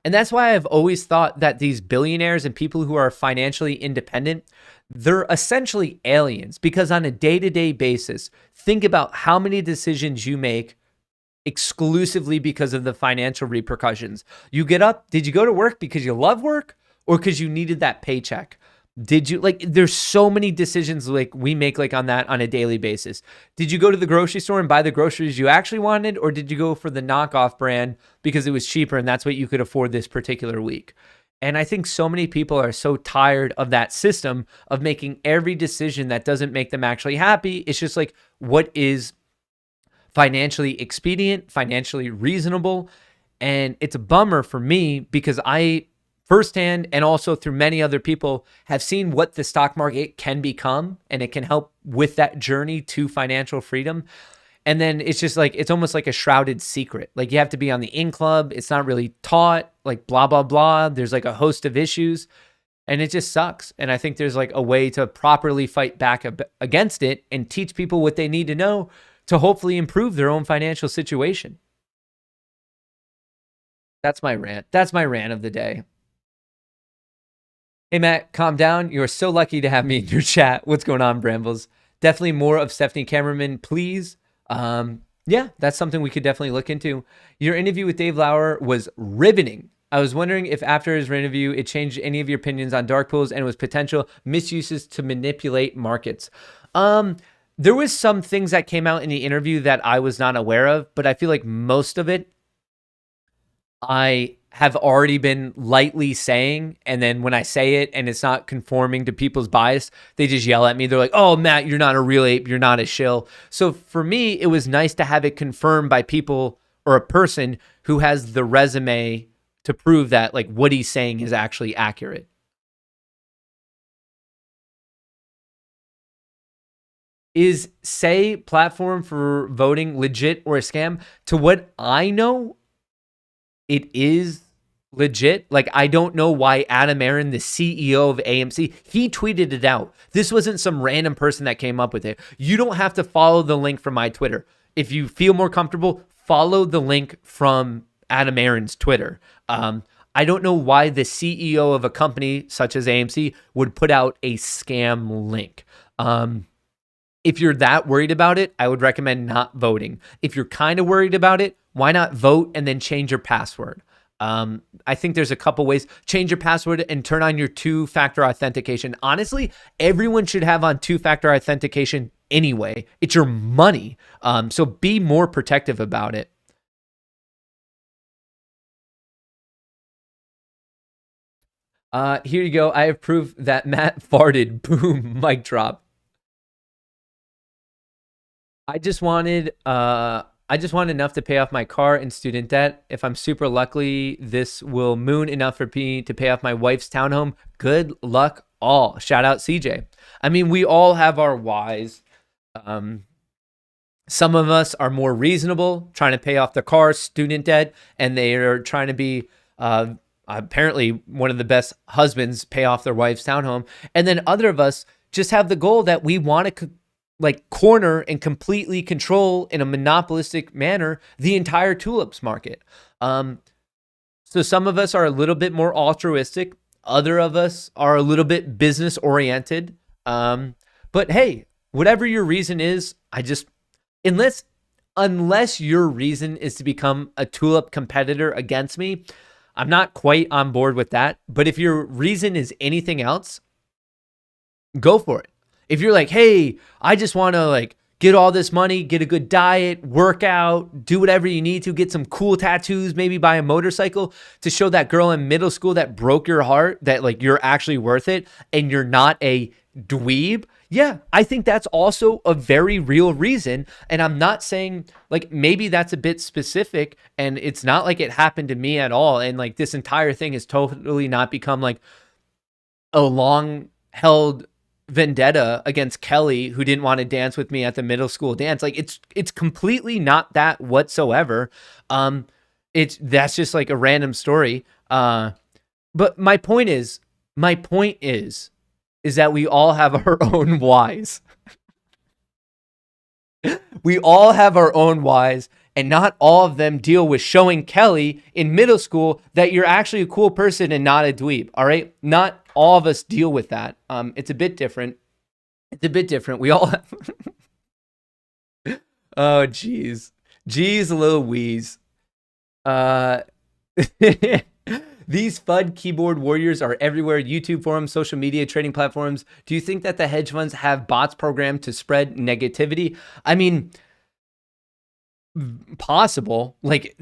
[SPEAKER 1] And that's why I've always thought that these billionaires and people who are financially independent, they're essentially aliens, because on a day-to-day basis, think about how many decisions you make exclusively because of the financial repercussions. You get up, did you go to work because you love work or because you needed that paycheck? Did you, like, there's so many decisions like we make like on that on a daily basis. Did you go to the grocery store and buy the groceries you actually wanted, or did you go for the knockoff brand because it was cheaper and that's what you could afford this particular week? And I think so many people are so tired of that system of making every decision that doesn't make them actually happy. It's just like, what is financially expedient, financially reasonable? And it's a bummer for me because I firsthand, and also through many other people, have seen what the stock market can become, and it can help with that journey to financial freedom. And then it's just like, it's almost like a shrouded secret. Like you have to be on the in club. It's not really taught, like blah, blah, blah. There's like a host of issues and it just sucks. And I think there's like a way to properly fight back against it and teach people what they need to know to hopefully improve their own financial situation. That's my rant. That's my rant of the day. Hey, Matt, calm down. You're so lucky to have me in your chat. What's going on, Brambles? Definitely more of Stephanie Cameraman, please. Yeah, that's something we could definitely look into. Your interview with Dave Lauer was riveting. I was wondering if after his interview, it changed any of your opinions on dark pools and was potential misuses to manipulate markets. There was some things that came out in the interview that I was not aware of, but I feel like most of it I have already been lightly saying, and then when I say it and it's not conforming to people's bias, they just yell at me. They're like, oh, Matt, you're not a real ape. You're not a shill. So for me, it was nice to have it confirmed by people or a person who has the resume to prove that like what he's saying is actually accurate. Is Say platform for voting legit or a scam? To what I know, it is legit. Like, I don't know why Adam Aron, the CEO of AMC, he tweeted it out. This wasn't some random person that came up with it. You don't have to follow the link from my Twitter. If you feel more comfortable, follow the link from Adam Aron's Twitter. I don't know why the CEO of a company such as AMC would put out a scam link. If you're that worried about it, I would recommend not voting. If you're kind of worried about it, why not vote and then change your password? I think there's a couple ways. Change your password and turn on your two-factor authentication. Honestly, everyone should have on two-factor authentication anyway. It's your money. So be more protective about it. Here you go. I have proof that Matt farted. Boom, mic drop. I just wanted I just want enough to pay off my car and student debt. If I'm super lucky, this will moon enough for me to pay off my wife's townhome. Good luck all. Shout out CJ. I mean, we all have our whys. Some of us are more reasonable, trying to pay off the car, student debt, and they are trying to be apparently one of the best husbands, pay off their wife's townhome. And then other of us just have the goal that we want to like corner and completely control in a monopolistic manner the entire tulips market. So some of us are a little bit more altruistic. Other of us are a little bit business oriented. But hey, whatever your reason is, unless your reason is to become a tulip competitor against me, I'm not quite on board with that. But if your reason is anything else, go for it. If you're like, hey, I just want to like get all this money, get a good diet, work out, do whatever you need to, get some cool tattoos, maybe buy a motorcycle to show that girl in middle school that broke your heart that like you're actually worth it and you're not a dweeb. Yeah, I think that's also a very real reason. And I'm not saying like maybe that's a bit specific and it's not like it happened to me at all. And like this entire thing has totally not become like a long held vendetta against Kelly, who didn't want to dance with me at the middle school dance. Like it's completely not that whatsoever. That's just like a random story. But my point is that we all have our own whys. We all have our own whys, and not all of them deal with showing Kelly in middle school that you're actually a cool person and not a dweeb. All right. Not all of us deal with that. It's a bit different. We all have. Oh, geez, Louise. These FUD keyboard warriors are everywhere. YouTube forums, social media, trading platforms. Do you think that the hedge funds have bots programmed to spread negativity? I mean, possible. Like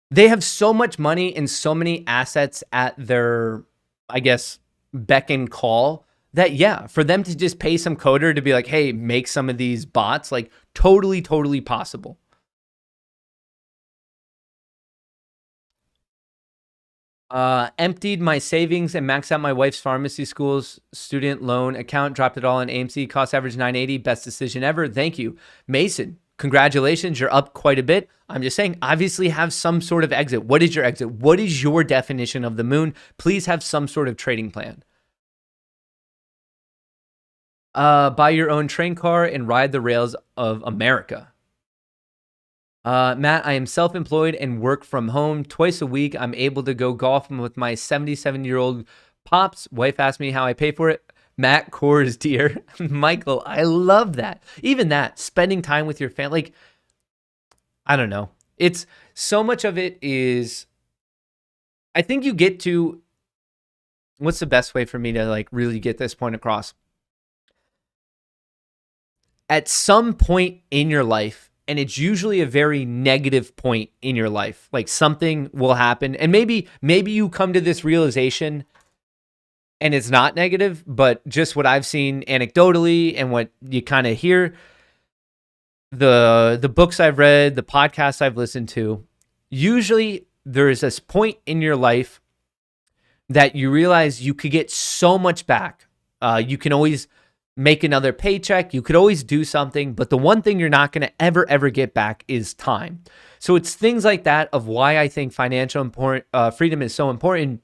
[SPEAKER 1] they have so much money and so many assets at their, I guess, beck and call that, yeah, for them to just pay some coder to be like, hey, make some of these bots, like totally possible. Emptied my savings and maxed out my wife's pharmacy school's student loan account, dropped it all in AMC, cost average 980, best decision ever. Thank you. Mason, congratulations, you're up quite a bit. I'm just saying, obviously have some sort of exit. What is your exit? What is your definition of the moon? Please have some sort of trading plan. Buy your own train car and ride the rails of America. Matt, I am self-employed and work from home. Twice a week, I'm able to go golfing with my 77-year-old pops. Wife asked me how I pay for it. Matt Kohrs, dear. Michael, I love that. Even that, spending time with your family. Like, I don't know. It's so much of it is, I think you get to, what's the best way for me to like really get this point across? At some point in your life, and it's usually a very negative point in your life, like something will happen. And maybe you come to this realization and it's not negative, but just what I've seen anecdotally and what you kind of hear, the books I've read, the podcasts I've listened to, usually there is this point in your life that you realize you could get so much back. You can always make another paycheck. You could always do something, but the one thing you're not going to ever get back is time. So it's things like that of why I think financial freedom is so important.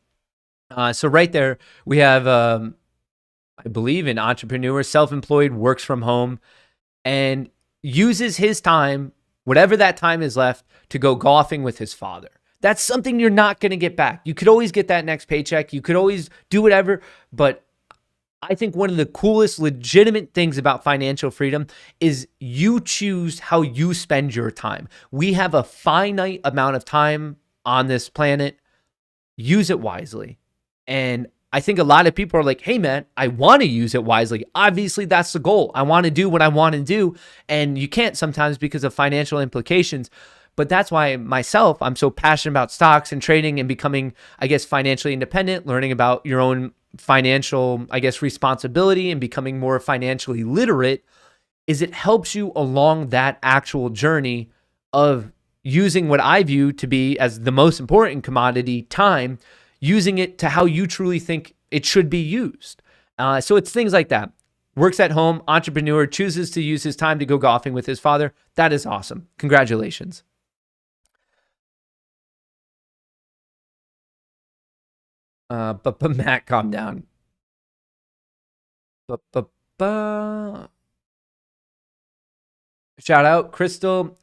[SPEAKER 1] So right there, we have, I believe, an entrepreneur, self-employed, works from home, and uses his time, whatever that time is left, to go golfing with his father. That's something you're not going to get back. You could always get that next paycheck. You could always do whatever, but I think one of the coolest, legitimate things about financial freedom is you choose how you spend your time. We have a finite amount of time on this planet. Use it wisely. And I think a lot of people are like, hey, man, I want to use it wisely. Obviously, that's the goal. I want to do what I want to do. And you can't sometimes because of financial implications. But that's why myself, I'm so passionate about stocks and trading and becoming, I guess, financially independent, learning about your own financial, I guess, responsibility and becoming more financially literate, is it helps you along that actual journey of using what I view to be as the most important commodity, time, using it to how you truly think it should be used. So it's things like that. Works at home, entrepreneur, chooses to use his time to go golfing with his father. That is awesome. Congratulations. But Matt, calm down. Shout out, Crystal.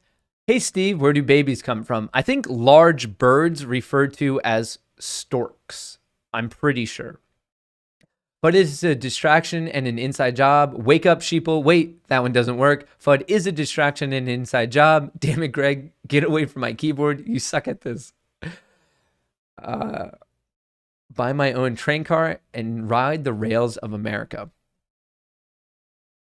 [SPEAKER 1] Hey, Steve, where do babies come from? I think large birds referred to as storks. I'm pretty sure. But it's a distraction and an inside job. Wake up, sheeple. Wait, that one doesn't work. FUD is a distraction and an inside job. Damn it, Greg. Get away from my keyboard. You suck at this. Buy my own train car and ride the rails of America.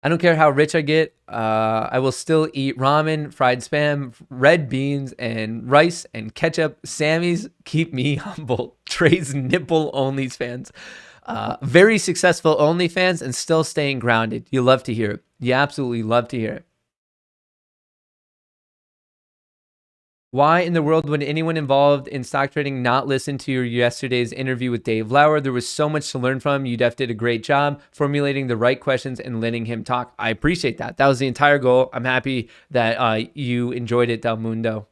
[SPEAKER 1] I don't care how rich I get. I will still eat ramen, fried spam, red beans, and rice and ketchup. Sammy's keep me humble. Trey's nipple OnlyFans. Very successful OnlyFans and still staying grounded. You love to hear it. You absolutely love to hear it. Why in the world would anyone involved in stock trading not listen to your yesterday's interview with Dave Lauer? There was so much to learn from. You def did a great job formulating the right questions and letting him talk. I appreciate that. That was the entire goal. I'm happy that you enjoyed it, Del Mundo.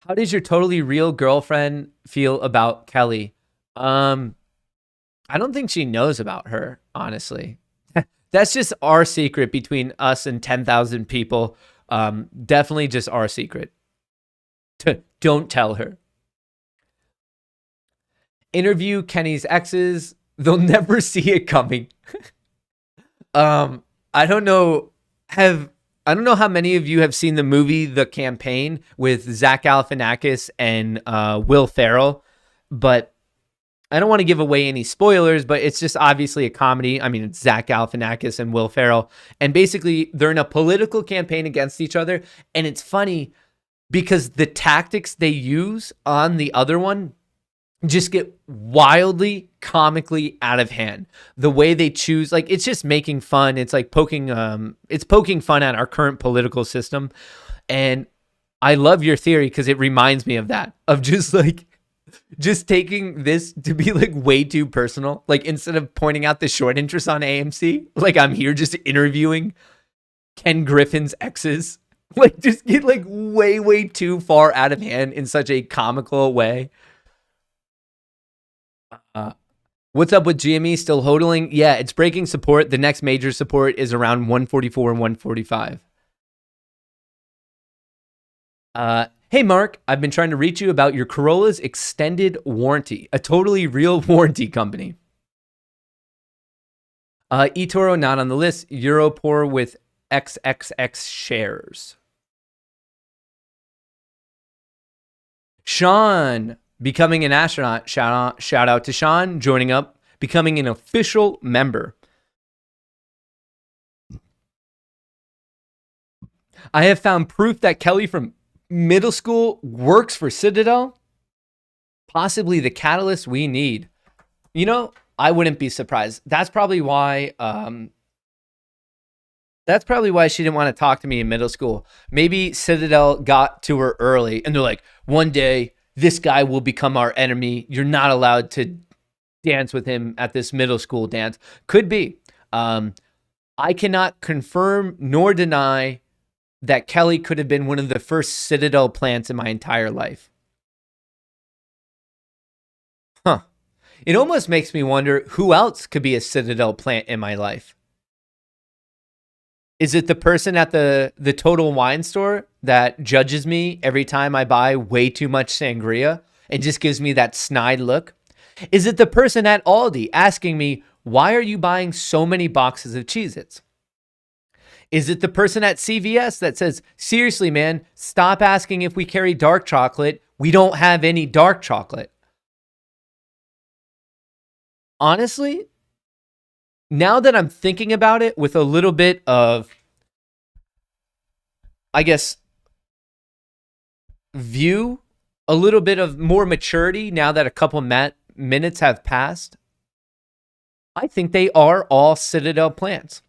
[SPEAKER 1] How does your totally real girlfriend feel about Kelly? I don't think she knows about her, honestly. That's just our secret between us and 10,000 people. Definitely just our secret. Don't tell her. Interview Kenny's exes. They'll never see it coming. I don't know how many of you have seen the movie The Campaign with Zach Galifianakis and Will Ferrell, but I don't want to give away any spoilers, but it's just obviously a comedy. I mean, it's Zach Galifianakis and Will Ferrell. And basically, they're in a political campaign against each other. And it's funny because the tactics they use on the other one just get wildly, comically out of hand. The way they choose, like, it's just making fun. It's like poking fun at our current political system. And I love your theory because it reminds me of that, of just taking this to be like way too personal. Like instead of pointing out the short interest on AMC, like I'm here just interviewing Ken Griffin's exes. Like just get like way, way too far out of hand in such a comical way. What's up with GME still hodling? Yeah, it's breaking support. The next major support is around 144 and 145. Hey, Mark, I've been trying to reach you about your Corolla's extended warranty, a totally real warranty company. eToro not on the list. Europor with XXX shares. Sean, becoming an astronaut. Shout out to Sean, joining up, becoming an official member. I have found proof that Kelly from middle school works for Citadel. Possibly the catalyst we need. You know, I wouldn't be surprised. That's probably why she didn't want to talk to me in middle school. Maybe Citadel got to her early and they're like, one day this guy will become our enemy. You're not allowed to dance with him at this middle school dance. Could be. I cannot confirm nor deny that Kelly could have been one of the first Citadel plants in my entire life. Huh. It almost makes me wonder who else could be a Citadel plant in my life. Is it the person at the Total Wine store that judges me every time I buy way too much sangria and just gives me that snide look? Is it the person at Aldi asking me, why are you buying so many boxes of Cheez-Its? Is it the person at CVS that says, seriously, man, stop asking if we carry dark chocolate. We don't have any dark chocolate. Honestly, now that I'm thinking about it with a little bit of, I guess, view, a little bit of more maturity now that a couple minutes have passed, I think they are all Citadel plants.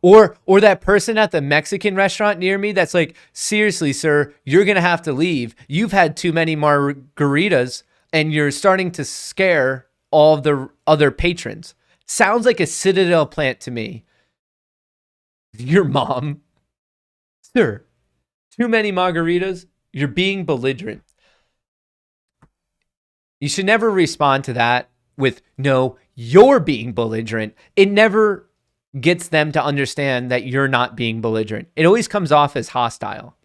[SPEAKER 1] Or that person at the Mexican restaurant near me that's like, seriously, sir, you're going to have to leave. You've had too many margaritas and you're starting to scare all of the other patrons. Sounds like a Citadel plant to me. Your mom. Sir, too many margaritas. You're being belligerent. You should never respond to that with, no, you're being belligerent. It never gets them to understand that you're not being belligerent. It always comes off as hostile.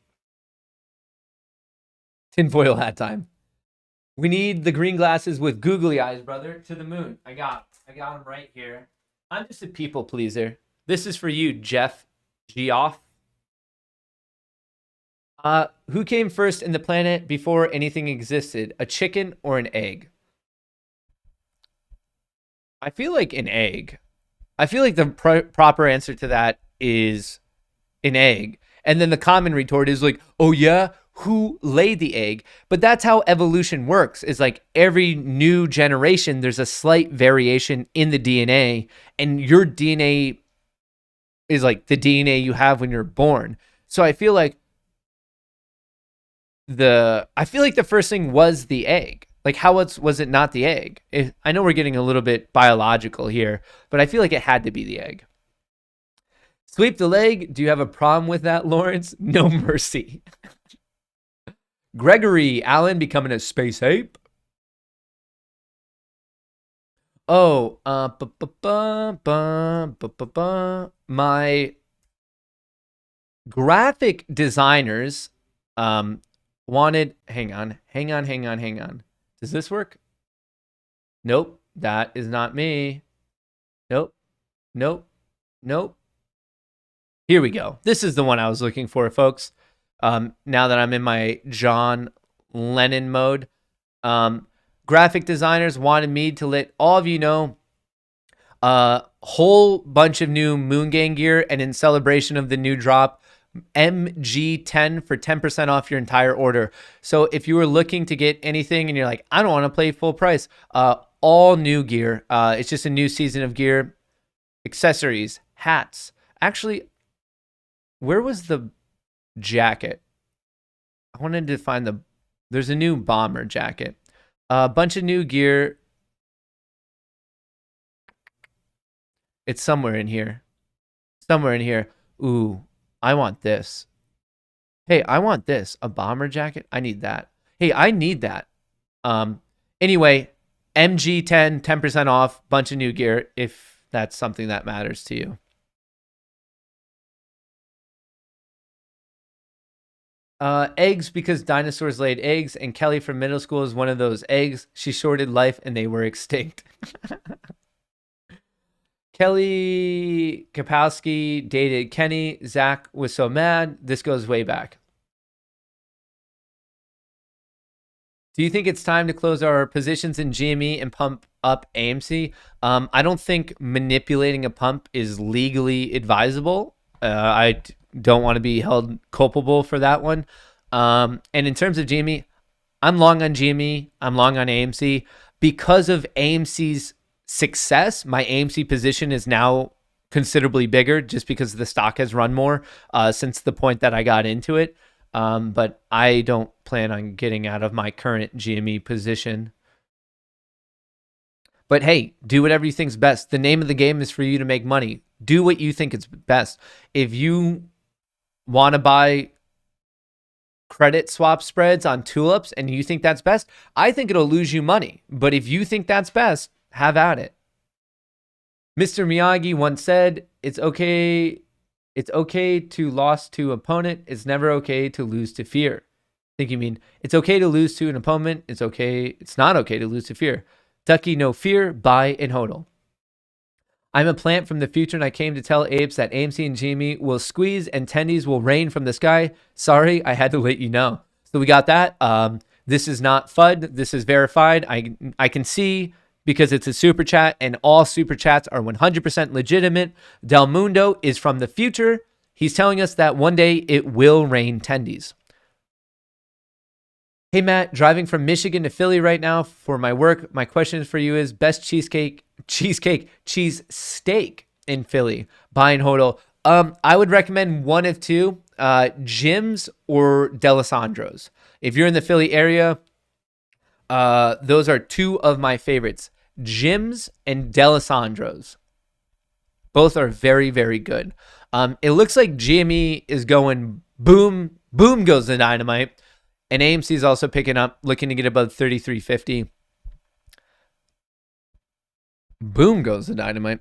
[SPEAKER 1] Tinfoil hat time. We need the green glasses with googly eyes, brother. To the moon. I got them right here. I'm just a people pleaser. This is for you, Jeff Geoff. Who came first in the planet before anything existed? A chicken or an egg? I feel like an egg. I feel like the proper answer to that is an egg. And then the common retort is like, oh yeah, who laid the egg? But that's how evolution works, is like every new generation, there's a slight variation in the DNA, and your DNA is like the DNA you have when you're born. So I feel like the first thing was the egg. Like, how else was it not the egg? I know we're getting a little bit biological here, but I feel like it had to be the egg. Sweep the leg. Do you have a problem with that, Lawrence? No mercy. Gregory Allen becoming a space ape. Oh, my graphic designers wanted, hang on. Does this work? Nope, that is not me. Nope. Here we go. This is the one I was looking for, folks. Now that I'm in my John Lennon mode. Graphic designers wanted me to let all of you know a whole bunch of new Moon Gang gear, and in celebration of the new drop, MG10 for 10% off your entire order. So if you were looking to get anything and you're like, I don't want to play full price, all new gear. It's just a new season of gear, accessories, hats. Actually, where was the jacket? I wanted to find there's a new bomber jacket. A bunch of new gear. It's somewhere in here. Ooh, I want this. Hey, I want this. A bomber jacket. I need that. Hey, I need that. Anyway, MG10, 10% off, bunch of new gear, if that's something that matters to you. Eggs, because dinosaurs laid eggs, and Kelly from middle school is one of those eggs. She shorted life and they were extinct. Kelly Kapowski dated Kenny. Zach was so mad. This goes way back. Do you think it's time to close our positions in GME and pump up AMC? I don't think manipulating a pump is legally advisable. I don't want to be held culpable for that one. And in terms of GME, I'm long on GME. I'm long on AMC. Because of AMC's success, my AMC position is now considerably bigger just because the stock has run more since the point that I got into it. But I don't plan on getting out of my current GME position. But hey, do whatever you think's best. The name of the game is for you to make money. Do what you think is best. If you want to buy credit swap spreads on tulips and you think that's best, I think it'll lose you money. But if you think that's best, have at it. Mr. Miyagi once said, it's okay to lose to opponent. It's never okay to lose to fear. I think you mean it's okay to lose to an opponent. It's not okay to lose to fear. Ducky, no fear, buy and hodl. I'm a plant from the future, and I came to tell apes that AMC and GME will squeeze and tendies will rain from the sky. Sorry, I had to let you know. So we got that. This is not FUD. This is verified. I can see because it's a super chat, and all super chats are 100% legitimate. Del Mundo is from the future. He's telling us that one day it will rain tendies. Hey, Matt, driving from Michigan to Philly right now for my work. My question for you is best cheese steak in Philly. Buy and hodl. I would recommend one of two, Jim's or Delisandro's. If you're in the Philly area, those are two of my favorites, Jim's and Delisandro's. Both are very, very good. It looks like GME is going boom, boom goes the dynamite. And AMC is also picking up, looking to get above 33.50. Boom goes the dynamite.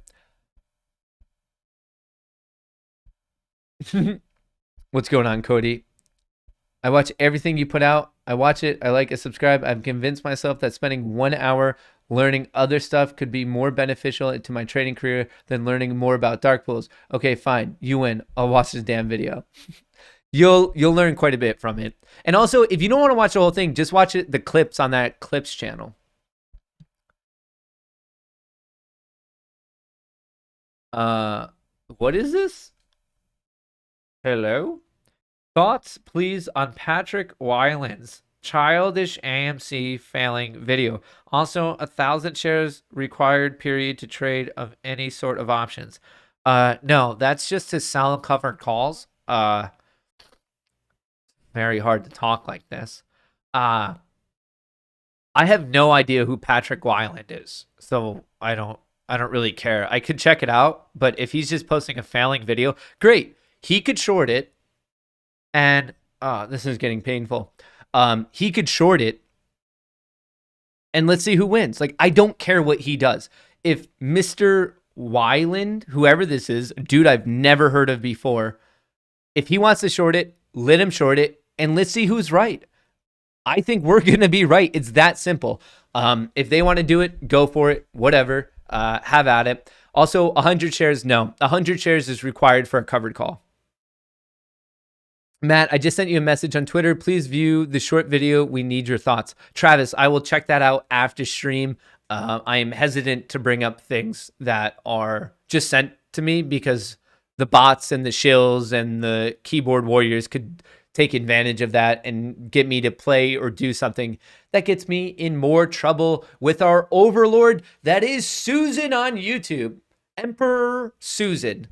[SPEAKER 1] What's going on, Cody? I watch everything you put out. I watch it. I like it. Subscribe. I've convinced myself that spending 1 hour learning other stuff could be more beneficial to my trading career than learning more about dark pools. Okay, fine. You win. I'll watch this damn video. You'll learn quite a bit from it. And also, if you don't want to watch the whole thing, just watch it, the clips on that clips channel. What is this? Hello? Thoughts, please, on Patrick Weiland's childish AMC failing video. Also, 1,000 shares required period to trade of any sort of options. No, that's just to sell covered calls. Very hard to talk like this. I have no idea who Patrick Weiland is, so I don't really care. I could check it out, but if he's just posting a failing video, great. He could short it, and this is getting painful. He could short it, and let's see who wins. Like, I don't care what he does. If Mr. Weiland, whoever this is, dude I've never heard of before, if he wants to short it, let him short it, and let's see who's right. I think we're going to be right. It's that simple. If they want to do it, go for it. Whatever. Have at it. Also, 100 shares, no. 100 shares is required for a covered call. Matt, I just sent you a message on Twitter. Please view the short video. We need your thoughts. Travis, I will check that out after stream. I am hesitant to bring up things that are just sent to me because the bots and the shills and the keyboard warriors could take advantage of that and get me to play or do something that gets me in more trouble with our overlord. That is Susan on YouTube. Emperor Susan.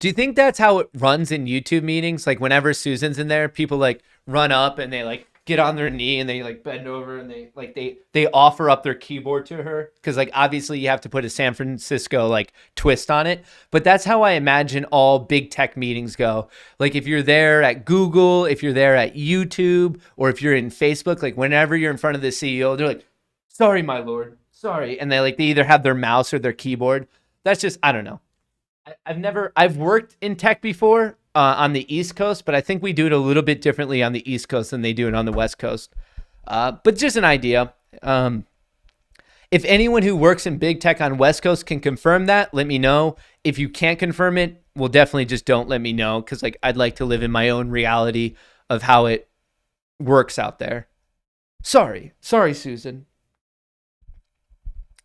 [SPEAKER 1] Do you think that's how it runs in YouTube meetings? Like whenever Susan's in there, people like run up and they like get on their knee and they like bend over and they offer up their keyboard to her. Cause like obviously you have to put a San Francisco like twist on it. But that's how I imagine all big tech meetings go. Like if you're there at Google, if you're there at YouTube, or if you're in Facebook, like whenever you're in front of the CEO, they're like, sorry, my lord, sorry. And they either have their mouse or their keyboard. That's just, I don't know. I've worked in tech before on the East Coast, but I think we do it a little bit differently on the East Coast than they do it on the West Coast. But just an idea. If anyone who works in big tech on West Coast can confirm that, let me know. If you can't confirm it, well, definitely just don't let me know because like I'd like to live in my own reality of how it works out there. Sorry, Susan.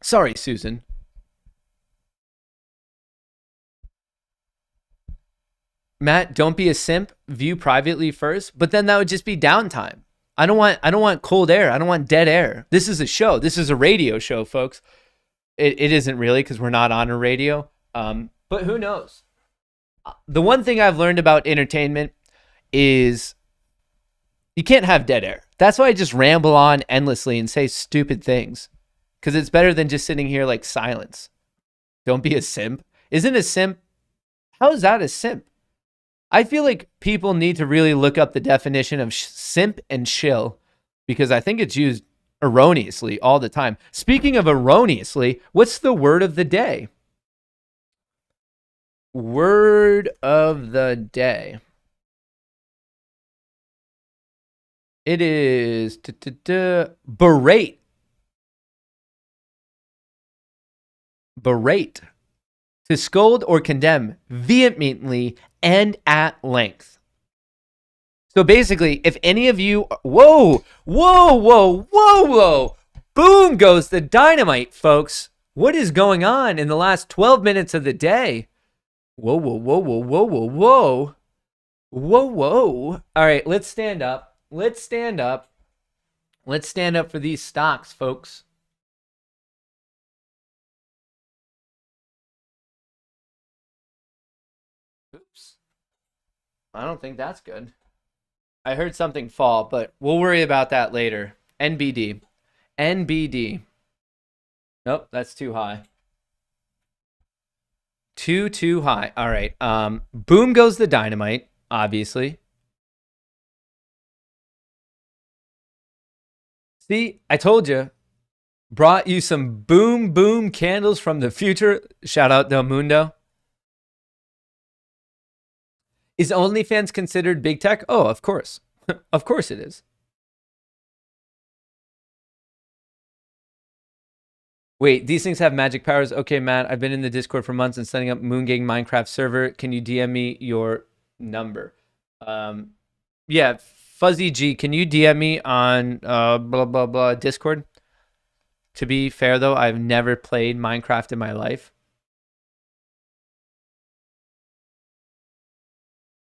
[SPEAKER 1] Sorry, Susan. Matt, don't be a simp. View privately first, but then that would just be downtime. I don't want cold air. I don't want dead air. This is a show. This is a radio show, folks. It isn't really because we're not on a radio. But who knows? The one thing I've learned about entertainment is you can't have dead air. That's why I just ramble on endlessly and say stupid things because it's better than just sitting here like silence. Don't be a simp. Isn't a simp? How is that a simp? I feel like people need to really look up the definition of simp and shill because I think it's used erroneously all the time. Speaking of erroneously, what's the word of the day? Word of the day. It is berate. Berate. To scold or condemn vehemently and at length. So basically, if any of you, whoa, boom goes the dynamite, folks. What is going on in the last 12 minutes of the day? Whoa. All right, let's stand up. Let's stand up for these stocks, folks. I don't think that's good. I heard something fall, but we'll worry about that later. NBD. NBD. Nope, that's too high. Too high. All right. Boom goes the dynamite, obviously. See, I told you. Brought you some boom candles from the future. Shout out Del Mundo. Is OnlyFans considered big tech? Oh, of course. Of course it is. Wait, these things have magic powers. Okay, Matt, I've been in the Discord for months and setting up Moongang Minecraft server. Can you DM me your number? Yeah, Fuzzy G, can you DM me on blah blah blah Discord? To be fair though, I've never played Minecraft in my life.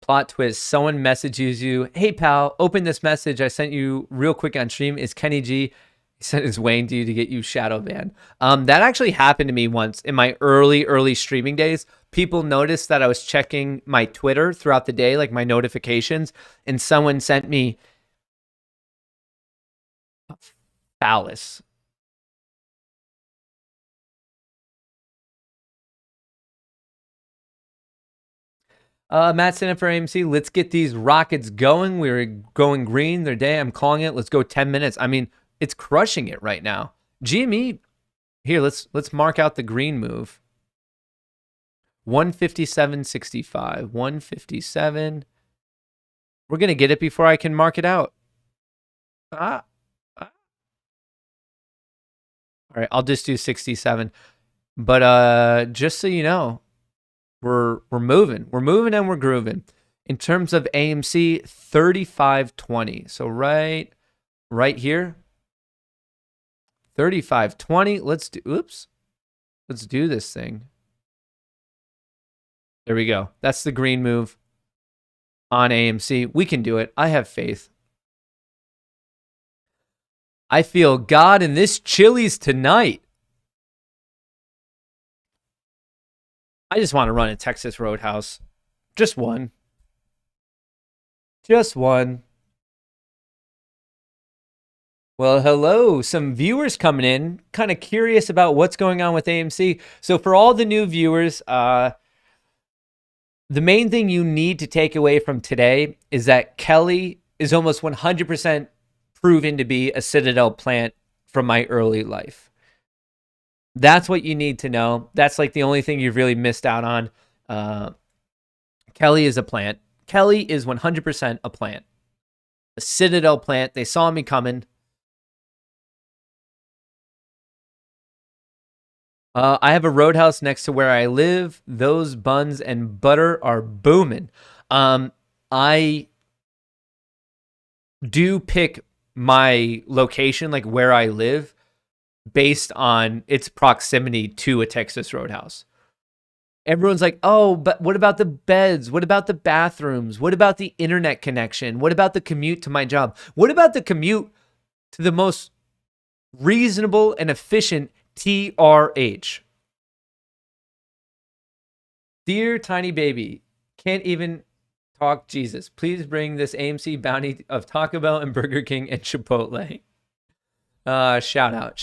[SPEAKER 1] Plot twist, someone messages you, hey pal, open this message I sent you real quick on stream. Is Kenny G. He sent his Wayne to you to get you shadow banned. That actually happened to me once in my early streaming days. People noticed that I was checking my Twitter throughout the day, like my notifications, and someone sent me phallus. Matt sent it for AMC. Let's get these rockets going. We're going green. Their day. I'm calling it. Let's go 10 minutes. I mean, it's crushing it right now. GME, here, let's mark out the green move. 157.65. 157. We're going to get it before I can mark it out. All right, I'll just do 67. But just so you know, we're moving. We're moving and we're grooving. In terms of AMC, 35.20. So right here. 35.20. Let's do this thing. There we go. That's the green move on AMC. We can do it. I have faith. I feel God in this Chili's tonight. I just want to run a Texas Roadhouse. Just one. Just one. Well, hello. Some viewers coming in. Kind of curious about what's going on with AMC. So for all the new viewers, the main thing you need to take away from today is that Kelly is almost 100% proven to be a Citadel plant from my early life. That's what you need to know. That's like the only thing you've really missed out on. Kelly is a plant. Kelly is 100% a plant. A Citadel plant. They saw me coming. I have a Roadhouse next to where I live. Those buns and butter are booming. I do pick my location, like where I live, based on its proximity to a Texas Roadhouse. Everyone's like, oh, but what about the beds? What about the bathrooms? What about the internet connection? What about the commute to my job? What about the commute to the most reasonable and efficient TRH? Dear tiny baby, can't even talk Jesus. Please bring this AMC bounty of Taco Bell and Burger King and Chipotle. Shout out.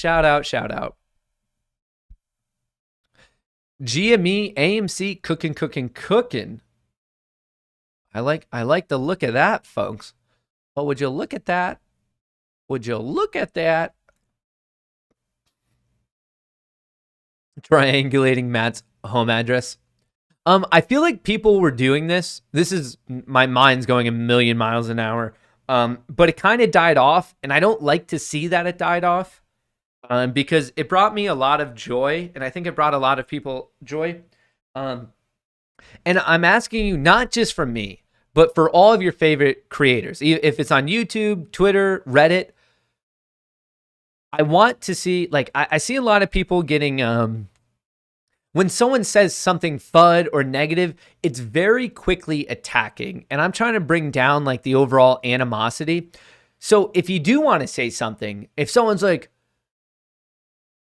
[SPEAKER 1] GME, AMC, cooking. I like the look of that, folks. Oh, would you look at that? Would you look at that? Triangulating Matt's home address. I feel like people were doing this. This is, my mind's going a million miles an hour. But it kind of died off, and I don't like to see that it died off, because it brought me a lot of joy, and I think it brought a lot of people joy. And I'm asking you, not just for me, but for all of your favorite creators, if it's on YouTube, Twitter, Reddit, I want to see, like, I see a lot of people getting, when someone says something FUD or negative, it's very quickly attacking. And I'm trying to bring down like the overall animosity. So if you do want to say something, if someone's like,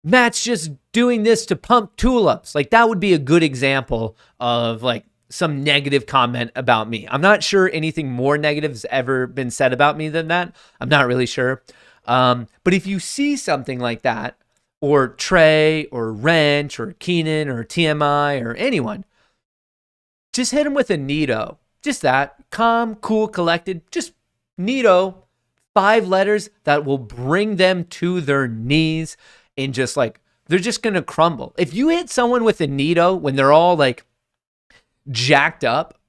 [SPEAKER 1] Matt's just doing this to pump tulips, like that would be a good example of like some negative comment about me. I'm not sure anything more negative has ever been said about me than that. I'm not really sure. But if you see something like that, or Trey, or Wrench, or Keenan, or TMI, or anyone, just hit them with a neato. Just that. Calm, cool, collected. Just neato. 5 letters that will bring them to their knees and just like, they're just going to crumble. If you hit someone with a neato when they're all like jacked up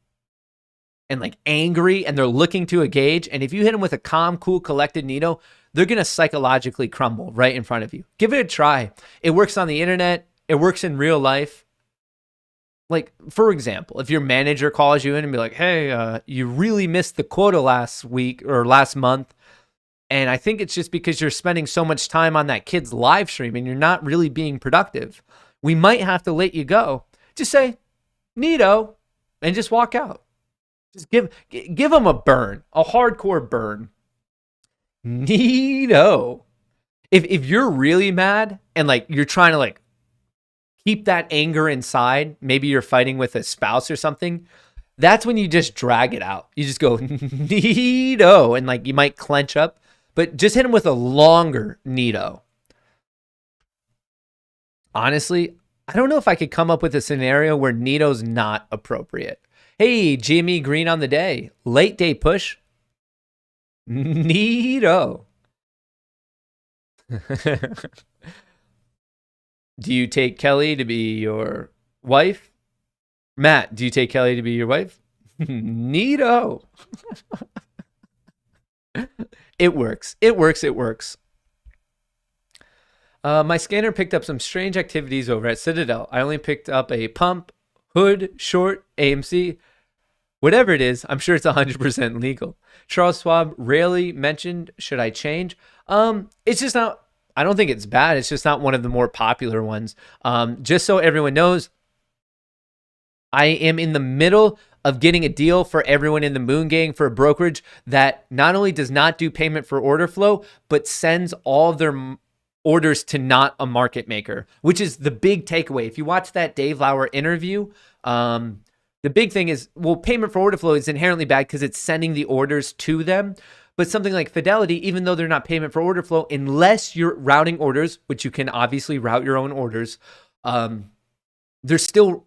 [SPEAKER 1] and like angry and they're looking to engage, and if you hit them with a calm, cool, collected neato, they're going to psychologically crumble right in front of you. Give it a try. It works on the internet. It works in real life. Like, for example, if your manager calls you in and be like, hey, you really missed the quota last week or last month, and I think it's just because you're spending so much time on that kid's live stream and you're not really being productive, we might have to let you go. Just say, neato, and just walk out. Just give them a burn, a hardcore burn. Neato. If you're really mad and like you're trying to like keep that anger inside, maybe you're fighting with a spouse or something, that's when you just drag it out. You just go neato, and like you might clench up, but just hit him with a longer neato. Honestly, I don't know if I could come up with a scenario where neato's not appropriate. Hey, Jimmy Green on the day. Late day push. Neato. Do you take Kelly to be your wife? Matt, do you take Kelly to be your wife? Neato. It works. It works. It works. My scanner picked up some strange activities over at Citadel. I only picked up a pump, hood, short, AMC. Whatever it is, I'm sure it's 100% legal. Charles Schwab rarely mentioned, should I change? It's just not, I don't think it's bad. It's just not one of the more popular ones. Just so everyone knows, I am in the middle of getting a deal for everyone in the Moon Gang for a brokerage that not only does not do payment for order flow, but sends all of their orders to not a market maker, which is the big takeaway. If you watch that Dave Lauer interview, the big thing is, well, payment for order flow is inherently bad because it's sending the orders to them. But something like Fidelity, even though they're not payment for order flow, unless you're routing orders, which you can obviously route your own orders, they're still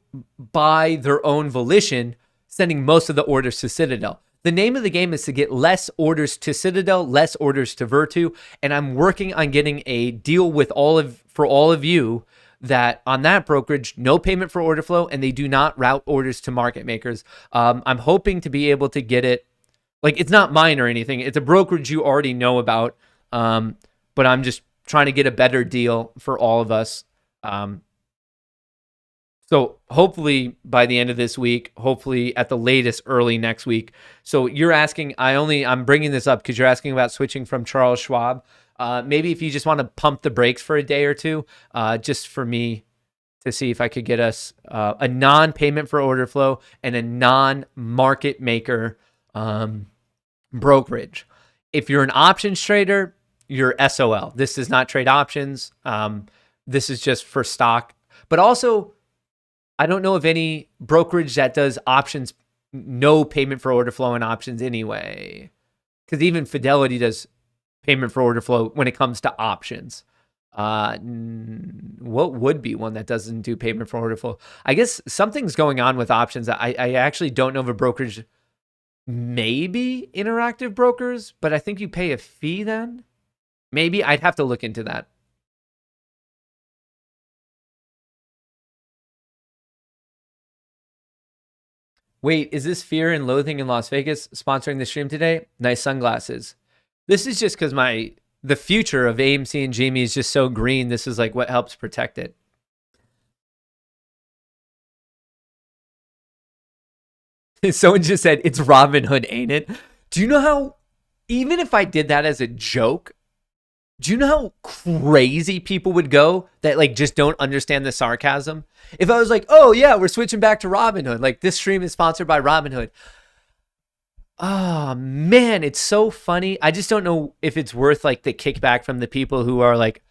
[SPEAKER 1] by their own volition sending most of the orders to Citadel. The name of the game is to get less orders to Citadel, less orders to Virtu, and I'm working on getting a deal with for all of you that on that brokerage, no payment for order flow, and they do not route orders to market makers. I'm hoping to be able to get it. Like, it's not mine or anything. It's a brokerage you already know about, but I'm just trying to get a better deal for all of us. So hopefully by the end of this week, hopefully at the latest early next week. So you're asking, I'm bringing this up because you're asking about switching from Charles Schwab. Maybe if you just want to pump the brakes for a day or two, just for me to see if I could get us a non-payment for order flow and a non-market maker brokerage. If you're an options trader, you're SOL. This does not trade options. This is just for stock. But also, I don't know of any brokerage that does options, no payment for order flow and options anyway. Because even Fidelity does payment for order flow when it comes to options. What would be one that doesn't do payment for order flow? I guess something's going on with options. I actually don't know of a brokerage, maybe Interactive Brokers, but I think you pay a fee then. Maybe I'd have to look into that. Wait, is this Fear and Loathing in Las Vegas sponsoring the stream today? Nice sunglasses. This is just because the future of AMC and Jamie is just so green. This is like what helps protect it. Someone just said, it's Robin Hood, ain't it? Do you know how, even if I did that as a joke, do you know how crazy people would go that like just don't understand the sarcasm? If I was like, oh yeah, we're switching back to Robin Hood. Like, this stream is sponsored by Robin Hood. Oh man, it's so funny. I just don't know if it's worth like the kickback from the people who are like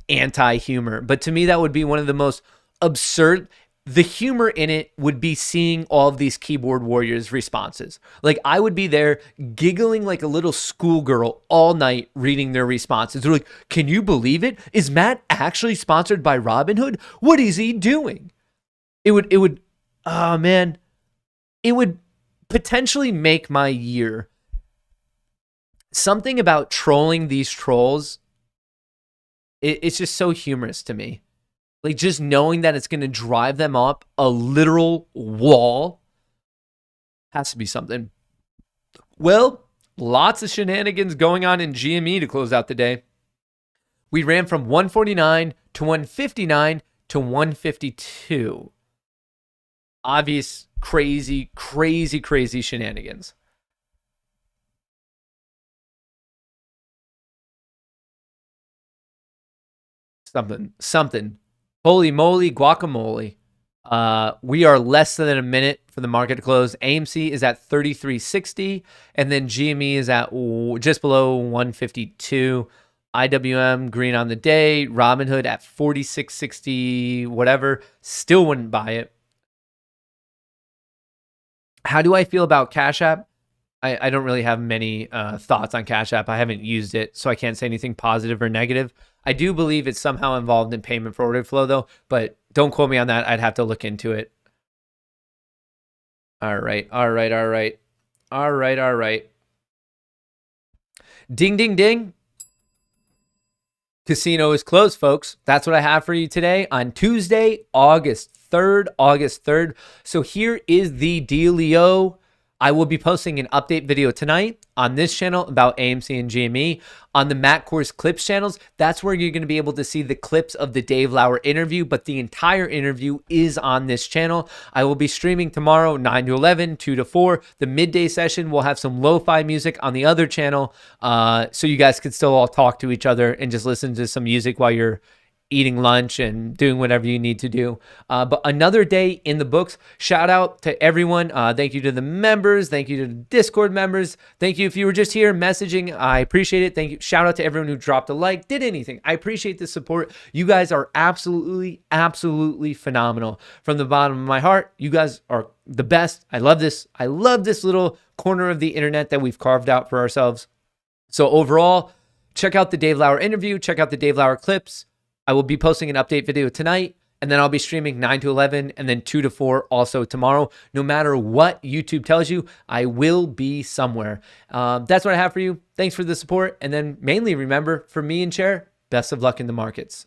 [SPEAKER 1] anti-humor. But to me, that would be one of the most absurd. the humor in it would be seeing all of these keyboard warriors responses. Like I would be there giggling like a little schoolgirl all night reading their responses. They're like, can you believe it? Is Matt actually sponsored by Robinhood? What is he doing? It would, oh man, it would potentially make my year. Something about trolling these trolls, it's just so humorous to me. Like just knowing that it's going to drive them up a literal wall has to be something. Well, lots of shenanigans going on in GME to close out the day. We ran from 149 to 159 to 152. Obvious, crazy shenanigans. Something. Holy moly, guacamole. We are less than a minute for the market to close. AMC is at 33.60, and then GME is at just below 152. IWM green on the day. Robinhood at 46.60, whatever. Still wouldn't buy it. How do I feel about Cash App? I don't really have many thoughts on Cash App. I haven't used it, so I can't say anything positive or negative. I do believe it's somehow involved in payment for order flow, though, but don't quote me on that. I'd have to look into it. All right. Ding, ding, ding. Casino is closed, folks. That's what I have for you today on Tuesday, August 3rd. So here is the dealio. I will be posting an update video tonight on this channel about AMC and GME. On the Matt Kohrs Clips channels, that's where you're going to be able to see the clips of the Dave Lauer interview, but the entire interview is on this channel. I will be streaming tomorrow, 9 to 11, 2 to 4. The midday session will have some lo-fi music on the other channel, so you guys can still all talk to each other and just listen to some music while you're eating lunch and doing whatever you need to do. But another day in the books. Shout out to everyone. Thank you to the members. Thank you to the Discord members. Thank you if you were just here messaging. I appreciate it. Thank you. Shout out to everyone who dropped a like, did anything. I appreciate the support. You guys are absolutely phenomenal. From the bottom of my heart, you guys are the best. I love this. I love this little corner of the internet that we've carved out for ourselves. So overall, check out the Dave Lauer interview. Check out the Dave Lauer clips. I will be posting an update video tonight, and then I'll be streaming 9 to 11 and then 2 to 4 also tomorrow. No matter what YouTube tells you, I will be somewhere. That's what I have for you. Thanks for the support. And then mainly remember, for me and Chair, best of luck in the markets.